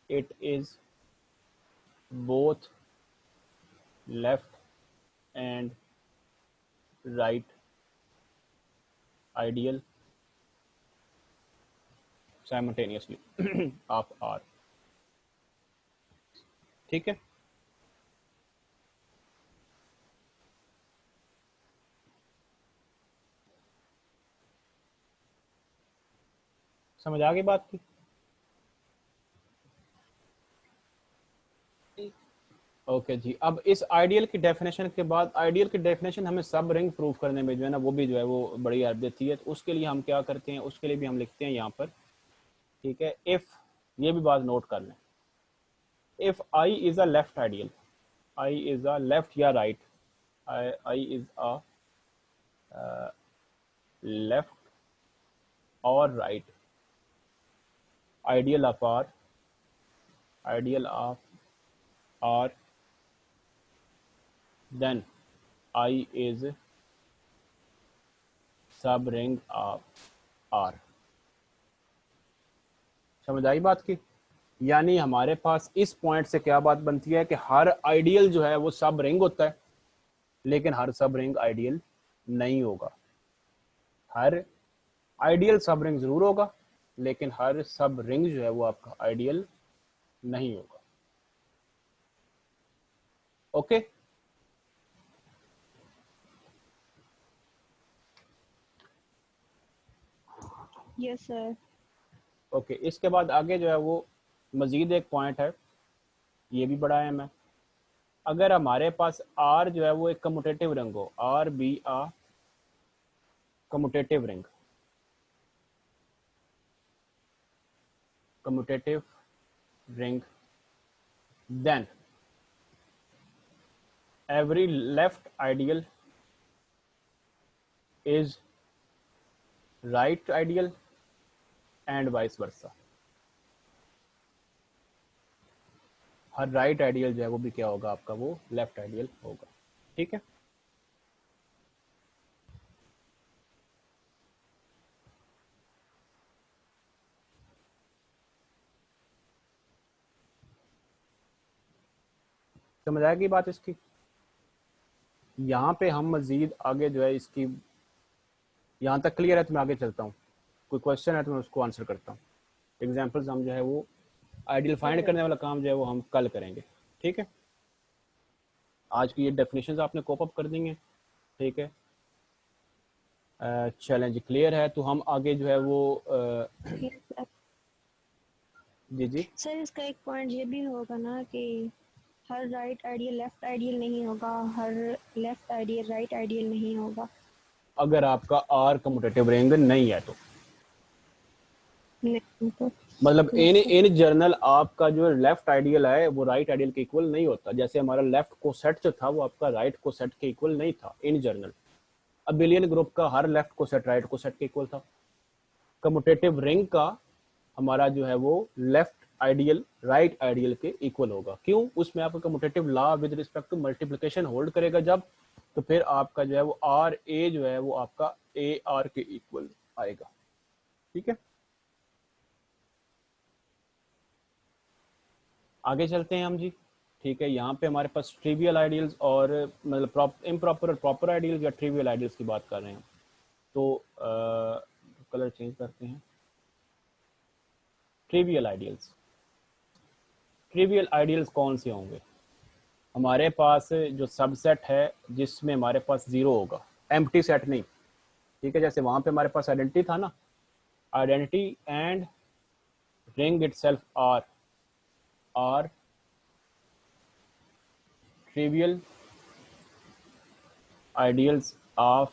it is both left and right ideal simultaneously of R. ठीक है, समझ आ गई बात की? ओके जी। अब इस आइडियल की डेफिनेशन के बाद, आइडियल की डेफिनेशन हमें सब रिंग प्रूव करने में जो है ना वो भी जो है वो बड़ी हेल्प देती है। तो उसके लिए हम क्या करते हैं, उसके लिए भी हम लिखते हैं यहाँ पर, ठीक है, इफ़, ये भी बात नोट कर लें, if I is a left ideal, I is a left या right, I is a left और right ideal of R, ideal of R, then I is subring of R। समझ आई बात की? यानी हमारे पास इस पॉइंट से क्या बात बनती है कि हर आइडियल जो है वो सब रिंग होता है, लेकिन हर सब रिंग आइडियल नहीं होगा। हर आइडियल सब रिंग जरूर होगा, लेकिन हर सब रिंग जो है वो आपका आइडियल नहीं होगा। Okay, yes sir. ओके। इसके बाद आगे जो है वो मजीद एक पॉइंट है, ये भी बड़ा अहम है। अगर हमारे पास आर जो है वो एक कम्यूटेटिव रिंग हो, R be a commutative ring, commutative ring, then every left ideal is right ideal and vice versa। Her right ideal जो है वो भी क्या होगा आपका, वो लेफ्ट आइडियल होगा। ठीक है, समझ आएगी बात इसकी? यहाँ पे हम मजीद आगे जो है इसकी, यहाँ तक क्लियर है तो मैं आगे चलता हूँ। कोई क्वेश्चन है तो मैं उसको आंसर करता हूँ। एग्जाम्पल्स हम जो है वो आइडियल फाइंड करने वाला काम जो है वो हम कल करेंगे। ठीक है, आज की ये डेफिनेशंस आपने कोप अप कर देंगे। ठीक है, चैलेंज क्लियर है तो हम आगे जो है वो जी जी सर इसका एक पॉइंट ये भी होगा ना कि हर राइट आइडियल लेफ्ट आइडियल नहीं होगा, her left ideal right ideal नहीं होगा। अगर आपका आर कम्यूटेटिव रिंग नहीं है तो, नहीं तो मतलब in yes sir. In general आपका जो लेफ्ट आइडियल है वो राइट आइडियल के इक्वल नहीं होता। जैसे हमारा लेफ्ट कोसेट जो था वो आपका राइट कोसेट के इक्वल नहीं था इन जनरल। अबिलियन ग्रुप का हर लेफ्ट कोसेट राइट कोसेट के इक्वल था। कम्यूटेटिव रिंग का हमारा जो है वो लेफ्ट आइडियल राइट आइडियल के इक्वल होगा। क्यों? उसमें आपका commutative law with respect to multiplication hold करेगा जब, तो फिर आपका जो है वो आर ए जो है वो आपका ए आर के इक्वल आएगा। ठीक है, आगे चलते हैं हम जी। ठीक है, यहाँ पे हमारे पास ट्रिवियल आइडियल्स और मतलब इम्प्रॉपर और प्रॉपर आइडियल्स या ट्रिवियल आइडियल्स की बात कर रहे हैं। तो कलर चेंज करते हैं। ट्रिवियल आइडियल्स, ट्रिवियल आइडियल्स कौन से होंगे? हमारे पास जो सबसेट है जिसमें हमारे पास जीरो होगा, एम्प्टी सेट नहीं। ठीक है, जैसे वहां पे हमारे पास आइडेंटिटी था ना, identity and ring itself are trivial ideals of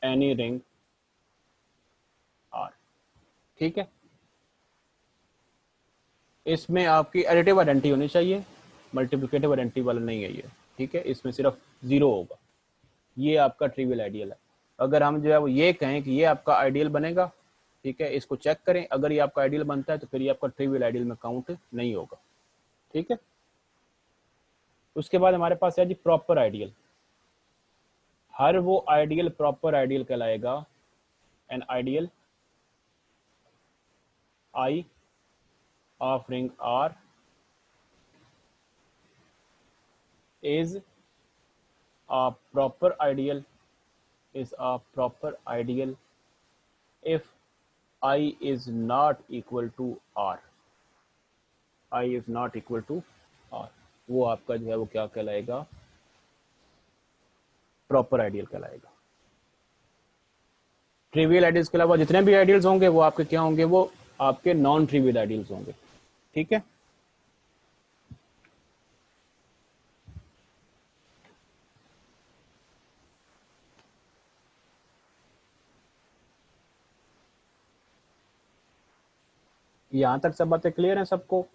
any ring R। ठीक है, इसमें आपकी एडिटिव आइडेंटिटी होनी चाहिए, मल्टीप्लिकेटिव आइडेंटिटी वाला नहीं है ये। ठीक है, इसमें सिर्फ जीरो होगा। ये आपका ट्रिवियल आइडियल है। अगर हम जो है वो ये कहें कि ये आपका आइडियल बनेगा, ठीक है, इसको चेक करें, अगर ये आपका आइडियल बनता है तो फिर ये आपका ट्रिवियल आइडियल में काउंट नहीं होगा। ठीक है, उसके बाद हमारे पास है जी प्रॉपर आइडियल। हर वो आइडियल प्रॉपर आइडियल कहलाएगा an ideal I of ring R is a proper ideal, is a proper ideal if I is not equal to R, I is not equal to वो आपका जो है वो क्या कहलाएगा, प्रॉपर आइडियल कहलाएगा। Trivial ideals के अलावा जितने भी आइडियल्स होंगे वो आपके क्या होंगे, वो आपके नॉन ट्रिवियल आइडियल्स होंगे। ठीक है, यहां तक सब बातें क्लियर हैं सबको?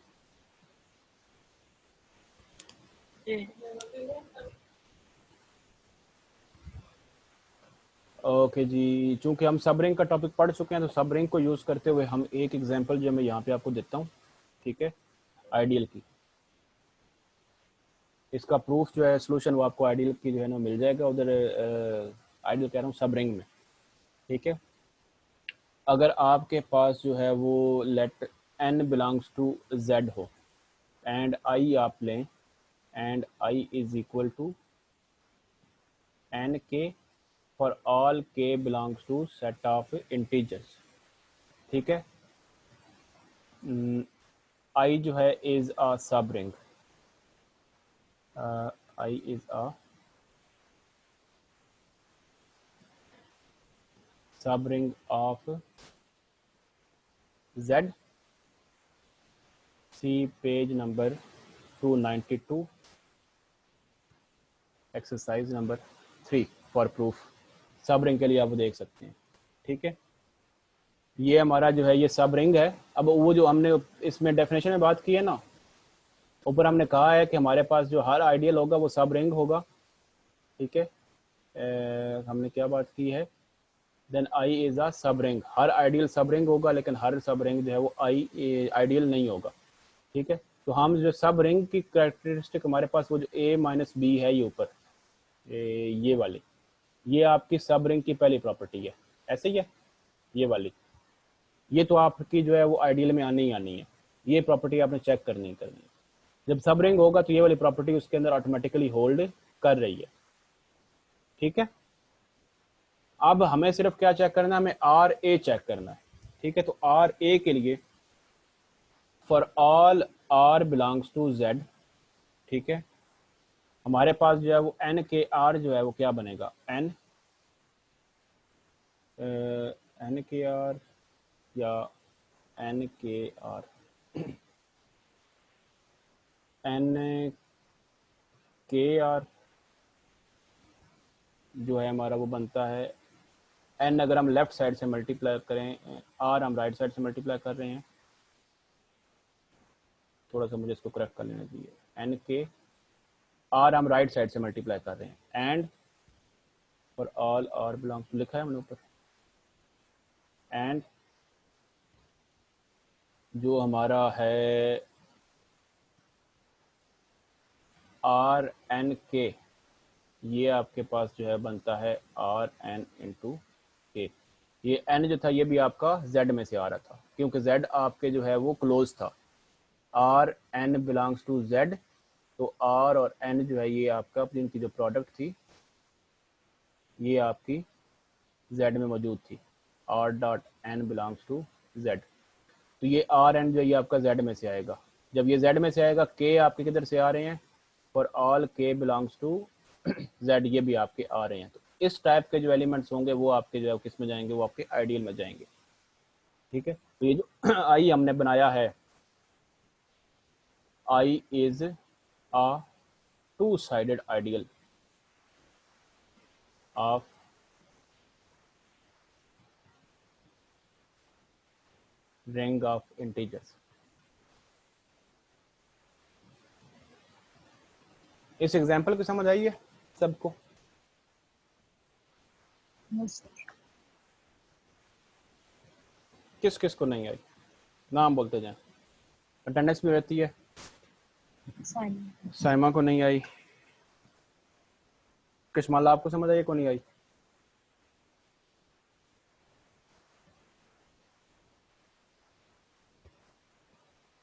ओके जी, चूंकि हम सब रिंग का टॉपिक पढ़ चुके हैं तो सब रिंग को यूज करते हुए हम एक एग्जांपल जो मैं यहाँ पे आपको देता हूँ, ठीक है, आइडियल की। इसका प्रूफ जो है, सोल्यूशन, वो आपको आइडियल की जो है ना मिल जाएगा उधर, आइडियल कह रहा हूँ सब रिंग में। ठीक है, अगर आपके पास जो है वो let n belongs to z हो एंड i आप लें and i is equal to n k for all k belongs to set of integers. ठीक है, i जो है इज अ सब ring, i is a subring of z, see page number 292, exercise number 3 for proof. Subring के लिए आप देख सकते हैं। ठीक है, ये हमारा जो है ये सब रिंग है। अब वो जो हमने इसमें डेफिनेशन में बात की है ना, ऊपर हमने कहा है कि हमारे पास जो हर आइडियल होगा वो सब रिंग होगा। ठीक है, हमने क्या बात की है, देन आई इज अ सब रिंग, हर आइडियल सब रिंग होगा, लेकिन हर सब रिंग जो है वो आई आइडियल नहीं होगा। ठीक है, तो हम जो सब रिंग की कैरेक्टरिस्टिक हमारे पास वो जो a माइनस बी है ये ऊपर, ये वाली, ये आपकी सब रिंग की पहली प्रॉपर्टी है। ऐसे ही है ये वाली, ये तो आपकी जो है वो आइडियल में आनी ही आनी है, ये प्रॉपर्टी आपने चेक करनी है। जब सब रिंग होगा तो ये वाली प्रॉपर्टी उसके अंदर ऑटोमेटिकली होल्ड कर रही है। ठीक है, अब हमें सिर्फ क्या चेक करना है, हमें आर ए चेक करना है। ठीक है, तो आर ए के लिए for all r belongs to z, ठीक है, हमारे पास जो है वो एन के आर जो है वो क्या बनेगा, एन के आर या एन के आर, एन के आर जो है हमारा वो बनता है, एन अगर हम लेफ्ट साइड से मल्टीप्लाई करें, आर हम राइट साइड से मल्टीप्लाई कर रहे हैं, थोड़ा सा मुझे इसको करेक्ट कर लेना चाहिए, एन के आर हम राइट साइड से मल्टीप्लाई कर रहे हैं, and for all r belongs to, लिखा है हमने ऊपर, एंड जो हमारा है आर एन के, ये आपके पास जो है बनता है आर एन इंटू के। ये एन जो था ये भी आपका जेड में से आ रहा था, क्योंकि जेड आपके जो है वो क्लोज था, r n belongs to z, तो आर और एन जो है ये आपका जिनकी जो प्रोडक्ट थी ये आपकी जेड में मौजूद थी, r dot n belongs to z, तो ये आर एन जो है ये आपका जेड में से आएगा। जब ये जेड में से आएगा, के आपके किधर से आ रहे हैं, फॉर ऑल के बिलोंग्स टू जेड, ये भी आपके आ रहे हैं। तो इस टाइप के जो एलिमेंट्स होंगे वो आपके जो है किस में जाएंगे, वो आपके आइडियल में जाएंगे। ठीक है, तो ये जो आई हमने बनाया है, I is a two-sided ideal of ring of integers। इस एग्जाम्पल की समझ आई है सबको? Yes, sir. किस किस को नहीं आई, नाम बोलते जाएं, अटेंडेंस भी रहती है। Fine. साइमा को नहीं आई, किशमाला आपको समझ आई को नहीं आई?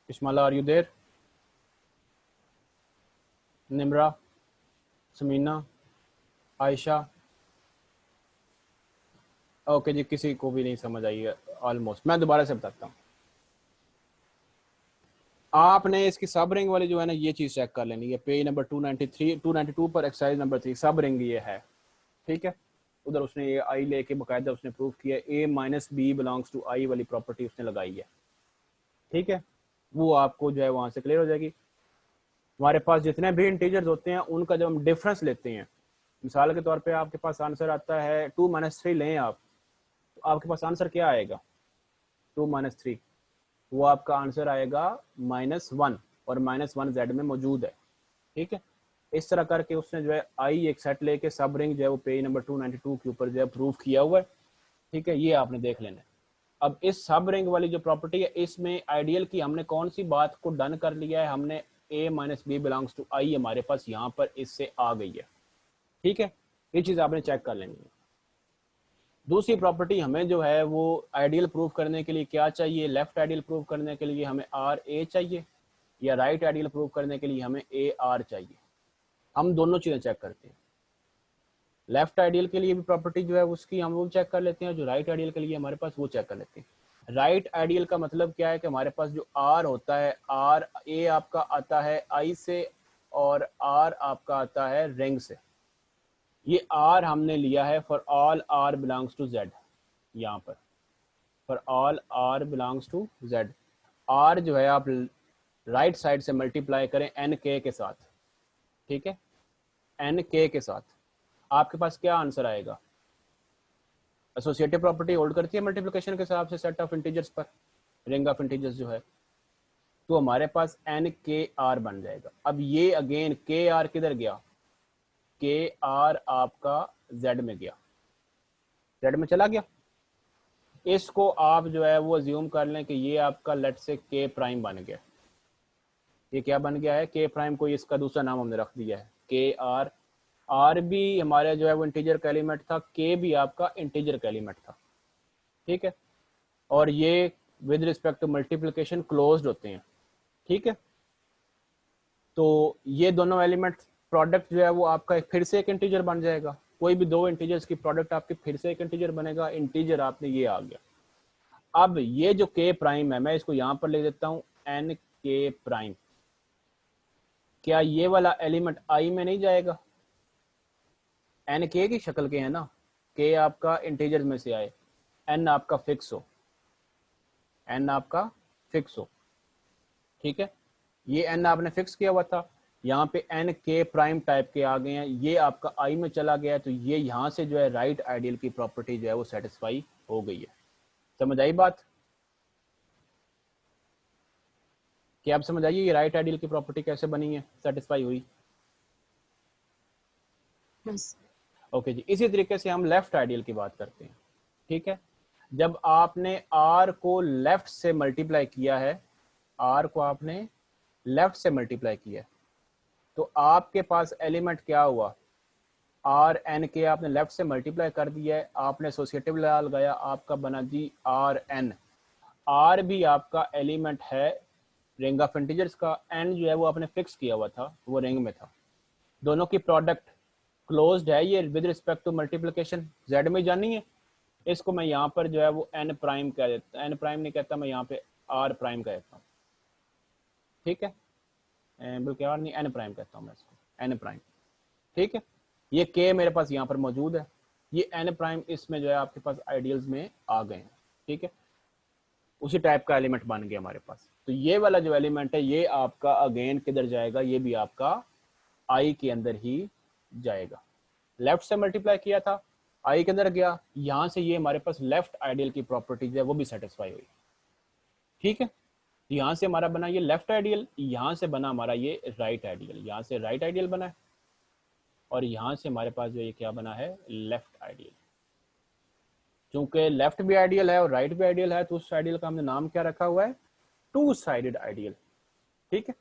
Kishmala, are you there? Nimra, Samina, Ayesha? Okay जी, किसी को भी नहीं समझ आई है ऑलमोस्ट। मैं दोबारा से बताता हूँ, आपने इसकी सब रिंग वाली जो है ना ये चीज़ चेक कर लेनी है। पेज नंबर 292 पर एक्सरसाइज नंबर 3 सब रिंग ये है, ठीक है। उधर उसने ये आई लेके बाकायदा उसने प्रूव किया, ए माइनस बी बिलोंग्स टू आई वाली प्रॉपर्टी उसने लगाई है, ठीक है। वो आपको जो है वहाँ से क्लियर हो जाएगी। हमारे पास जितने भी इंटीजर्स होते हैं उनका जब हम डिफरेंस लेते हैं, मिसाल के तौर पे आपके पास आंसर आता है 2 - 3 लें आप, तो आपके पास आंसर क्या आएगा 2 - 3, वो आपका आंसर आएगा -1 और -1 जेड में मौजूद है, ठीक है। इस तरह करके उसने जो है आई एक सेट लेके सब रिंग जो है वो पेज नंबर 292 के ऊपर जो है प्रूव किया हुआ है, ठीक है। ये आपने देख लेना है। अब इस सब रिंग वाली जो प्रॉपर्टी है इसमें आइडियल की हमने कौन सी बात को डन कर लिया है, हमने a minus B belongs to I हमारे पास यहाँ पर इससे आ गई है, ठीक है। ये चीज़ आपने चेक कर लेनी है। दूसरी प्रॉपर्टी हमें जो है वो आइडियल प्रूव करने के लिए क्या चाहिए, लेफ्ट आइडियल प्रूव करने के लिए हमें आर ए चाहिए या राइट आइडियल प्रूव करने के लिए हमें ए आर चाहिए। हम दोनों चीज़ें चेक करते हैं। लेफ्ट आइडियल के लिए भी प्रॉपर्टी जो है उसकी हम वो चेक कर लेते हैं, जो राइट आइडियल के लिए हमारे पास वो चेक कर लेते हैं। राइट आइडियल का मतलब क्या है कि हमारे पास जो आर होता है, आर ए आपका आता है आई से और आर आपका आता है रिंग से। ये आर हमने लिया है for all r belongs to z, यहाँ पर for all r belongs to z. R जो है आप राइट साइड से मल्टीप्लाई करें एन के साथ, ठीक है, एन के साथ, आपके पास क्या आंसर आएगा। एसोसिएटिव प्रॉपर्टी होल्ड करती है मल्टीप्लिकेशन के हिसाब से सेट ऑफ इंटीजर्स पर, रिंग ऑफ इंटीजर्स जो है, तो हमारे पास एन के आर बन जाएगा। अब ये अगेन के आर किधर गया, के आर आपका जेड में गया, जेड में चला गया। इसको आप जो है वो अज्यूम कर लें कि ये आपका लेट से के प्राइम बन गया। ये क्या बन गया है, के प्राइम को इसका दूसरा नाम हमने रख दिया है के आर। आर भी हमारे जो है वो इंटीजर का एलिमेंट था, के भी आपका इंटीजर का एलिमेंट था, ठीक है। और ये with respect to multiplication closed होते हैं, ठीक है। तो ये दोनों एलिमेंट प्रोडक्ट जो है वो आपका फिर से एक इंटीजर बन जाएगा। कोई भी दो इंटीजर्स की प्रोडक्ट आपकी फिर से एक इंटीजर बनेगा, इंटीजर आपने ये आ गया। अब ये जो के प्राइम है मैं इसको यहाँ पर ले देता हूँ एन के प्राइम, क्या ये वाला एलिमेंट आई में नहीं जाएगा, एन के की शक्ल के है ना, के आपका इंटीजर में से आए, एन आपका फिक्स हो, एन आपका फिक्स हो, ठीक है। ये एन आपने फिक्स किया हुआ था, यहाँ पे एन के प्राइम टाइप के आ गए हैं, ये आपका आई में चला गया है, तो ये यहाँ से जो है राइट आइडियल की प्रॉपर्टी जो है वो सेटिस्फाई हो गई है। समझ आई बात, क्या आप समझ आइए ये राइट आइडियल की प्रॉपर्टी कैसे बनी है, सेटिस्फाई हुई। ओके जी, इसी तरीके से हम लेफ्ट आइडियल की बात करते हैं, ठीक है। जब आपने आर को लेफ्ट से मल्टीप्लाई किया है, आर को आपने लेफ्ट से मल्टीप्लाई किया है, तो आपके पास एलिमेंट क्या हुआ, आर एन के आपने लेफ्ट से मल्टीप्लाई कर दिया है, आपने एसोसिएटिव लगाया, आपका बना जी आर एन। आर भी आपका एलिमेंट है रिंग ऑफ इंटीजर्स का, एन जो है वो आपने फिक्स किया हुआ था, वो रिंग में था। दोनों की प्रोडक्ट क्लोज्ड है ये with respect to multiplication, z में जानी है। इसको मैं यहाँ पर जो है वो एन प्राइम कह देता, एन प्राइम नहीं कहता मैं यहाँ पे आर प्राइम कह देता हूँ, ठीक है, बल्कि आर नहीं एन प्राइम कहता हूँ मैं इसको, एन प्राइम, ठीक है। ये के मेरे पास यहाँ पर मौजूद है, ये एन प्राइम इसमें जो है आपके पास आइडियल्स में आ गए हैं, ठीक है, उसी टाइप का एलिमेंट बन गया हमारे पास। तो ये वाला जो एलिमेंट है ये आपका अगेन किधर जाएगा, ये भी आपका आई के अंदर ही जाएगा। लेफ्ट से मल्टीप्लाई किया था, आई के अंदर गया, यहां से ये हमारे पास लेफ्ट आइडियल की प्रॉपर्टीज है वो भी सेटिस्फाई हुई, ठीक है। यहां से हमारा बना ये लेफ्ट आइडियल, यहां से बना हमारा ये राइट आइडियल, यहां से राइट आइडियल बना है और यहां से हमारे पास जो ये क्या बना है लेफ्ट आइडियल। चूंकि लेफ्ट भी आइडियल है और राइट भी आइडियल है तो उस आइडियल का हमने नाम क्या रखा हुआ है, टू साइडेड आइडियल, ठीक है।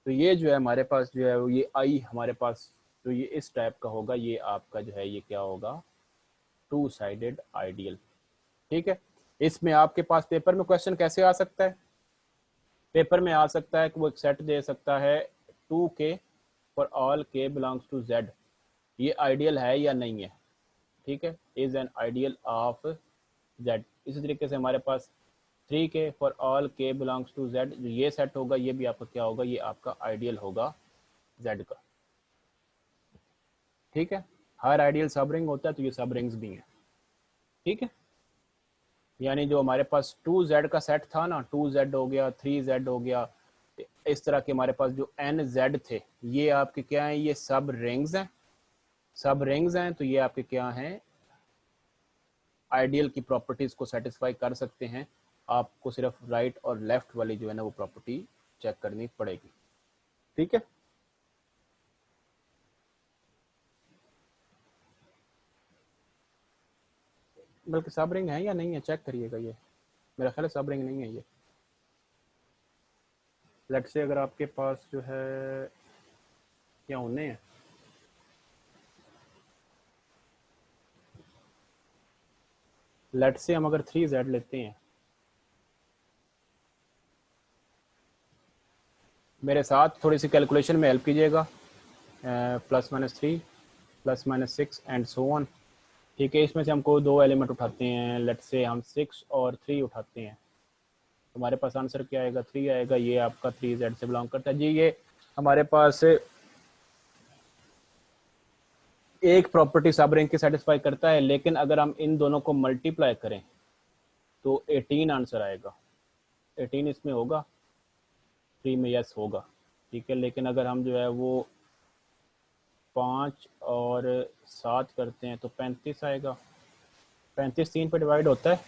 तो ये जो है हमारे पास जो है ये आई हमारे पास तो ये इस टाइप का होगा, ये आपका जो है ये क्या होगा टू साइडेड आइडियल, ठीक है। इसमें आपके पास पेपर में क्वेश्चन कैसे आ सकता है, पेपर में आ सकता है कि वो एक सेट दे सकता है 2k for all k belongs to z, ये आइडियल है या नहीं है, ठीक है, is an ideal of z। इसी तरीके से हमारे पास 3 के for all k belongs to z, जो ये सेट होगा ये भी आपका क्या होगा, ये आपका आइडियल होगा z का। ठीक है, हर आइडियल सब रिंग होता है तो ये सब रिंग्स भी हैं। ठीक है, यानी जो हमारे पास 2z का सेट था ना, 2z हो गया, 3z हो गया, इस तरह के हमारे पास जो nz थे, ये आपके क्या हैं, ये सब रिंग्स हैं। सब रिंग्स हैं तो ये आपके क्या हैं, आइडियल की प्रॉपर्टीज को सेटिस्फाई कर सकते हैं। आपको सिर्फ राइट और लेफ्ट वाली जो है ना वो प्रॉपर्टी चेक करनी पड़ेगी। ठीक है, बल्कि सब रिंग है या नहीं है चेक करिएगा, ये मेरा ख्याल है सब रिंग नहीं है ये। लेट से अगर आपके पास जो है क्या होने हैं, लेट से हम अगर 3z लेते हैं, मेरे साथ थोड़ी सी कैलकुलेशन में हेल्प कीजिएगा, +-3 +-6 एंड सो ऑन। ठीक है, इसमें से हमको 2 एलिमेंट उठाते हैं, लेट से हम 6 और 3 उठाते हैं, हमारे पास आंसर क्या आएगा, 3 आएगा। ये आपका 3z से बिलोंग करता है जी। ये हमारे पास एक प्रॉपर्टी सब रिंग की सेटिस्फाई करता है, लेकिन अगर हम इन दोनों को मल्टीप्लाई करें तो 18 आंसर आएगा। 18 इसमें होगा, 3 में यस होगा। ठीक है, लेकिन अगर हम जो है वो 5 और 7 करते हैं तो 35 आएगा। 35 3 पे डिवाइड होता है,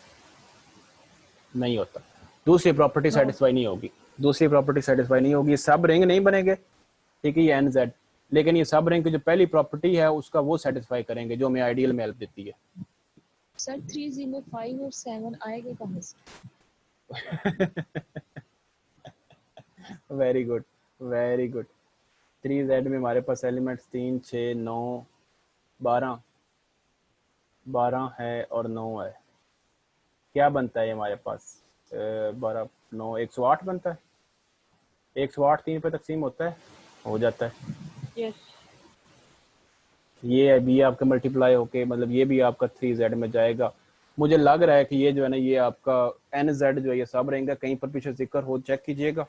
नहीं होता। दूसरी प्रॉपर्टी सेटिस्फाई नहीं होगी, दूसरी प्रॉपर्टी सेटिस्फाई नहीं होगी, सब रिंग नहीं बनेंगे। ठीक है, ये एनजेड, लेकिन ये सब रिंग की जो पहली प्रॉपर्टी है उसका वो सेटिस्फाई करेंगे जो हमें आइडियल में हेल्प देती है। सर 3 में 5 और 7 आएगा कहाँ से? Very good, very good. 3z में हमारे पास एलिमेंट्स 3 6 9 12 है और 9 है। क्या बनता है हमारे पास, 12 9 108 बनता है। 108 3 पे तकसीम होता है, हो जाता है। यस ये भी आपका मल्टीप्लाई होके मतलब ये भी आपका 3z में जाएगा। मुझे लग रहा है कि ये जो है ना ये आपका nz जो है ये सब रहेगा, कहीं पर पीछे जिक्र हो चेक कीजिएगा।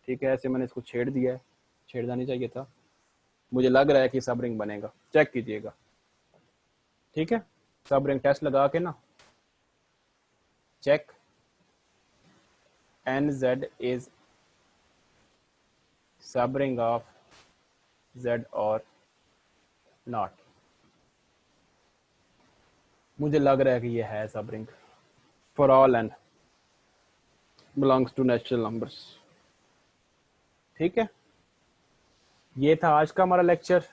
ठीक है, ऐसे मैंने इसको छेड़ दिया है, छेड़ना नहीं चाहिए था। मुझे लग रहा है कि सब रिंग बनेगा, चेक कीजिएगा। ठीक है, सब रिंग टेस्ट लगा के ना check nz is subring of z और नॉट। मुझे लग रहा है कि ये है subring for all n belongs to natural numbers. ठीक है, ये था आज का हमारा लेक्चर।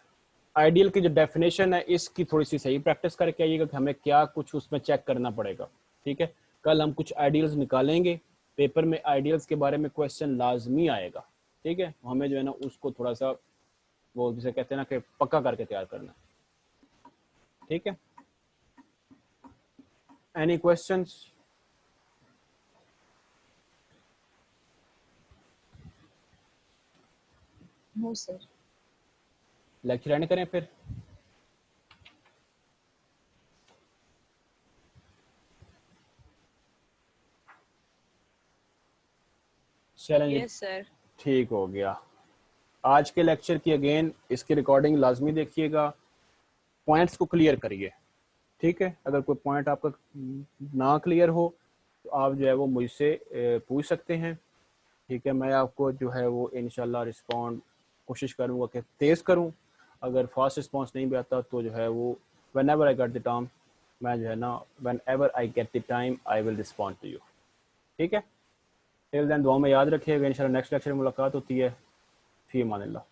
आइडियल की जो डेफिनेशन है इसकी थोड़ी सी सही प्रैक्टिस करके आइएगा कि हमें क्या कुछ उसमें चेक करना पड़ेगा। ठीक है, कल हम कुछ आइडियल्स निकालेंगे, पेपर में आइडियल्स के बारे में क्वेश्चन लाजमी आएगा। ठीक है, हमें जो है ना उसको थोड़ा सा वो जिसे कहते हैं ना कि पक्का करके तैयार करना। ठीक है, any questions? No sir. Lecture end करें फिर? चलेंगे, यस सर। ठीक हो गया। आज के लेक्चर की अगेन इसकी रिकॉर्डिंग लाजमी देखिएगा, पॉइंट्स को क्लियर करिए। ठीक है, अगर कोई पॉइंट आपका ना क्लियर हो तो आप जो है वो मुझसे पूछ सकते हैं। ठीक है, मैं आपको जो है वो इंशाल्लाह रिस्पॉन्ड कोशिश करूँगा कि तेज़ करूँ। अगर फास्ट रिस्पॉन्स नहीं भी आता तो जो है वो whenever I get the time, मैं जो है ना whenever I get the time I will respond to you. ठीक है, टिल देन दुआ में याद रखिएगा। इंशाल्लाह नेक्स्ट लेक्चर में मुलाकात होती है। फी अमानिल्लाह।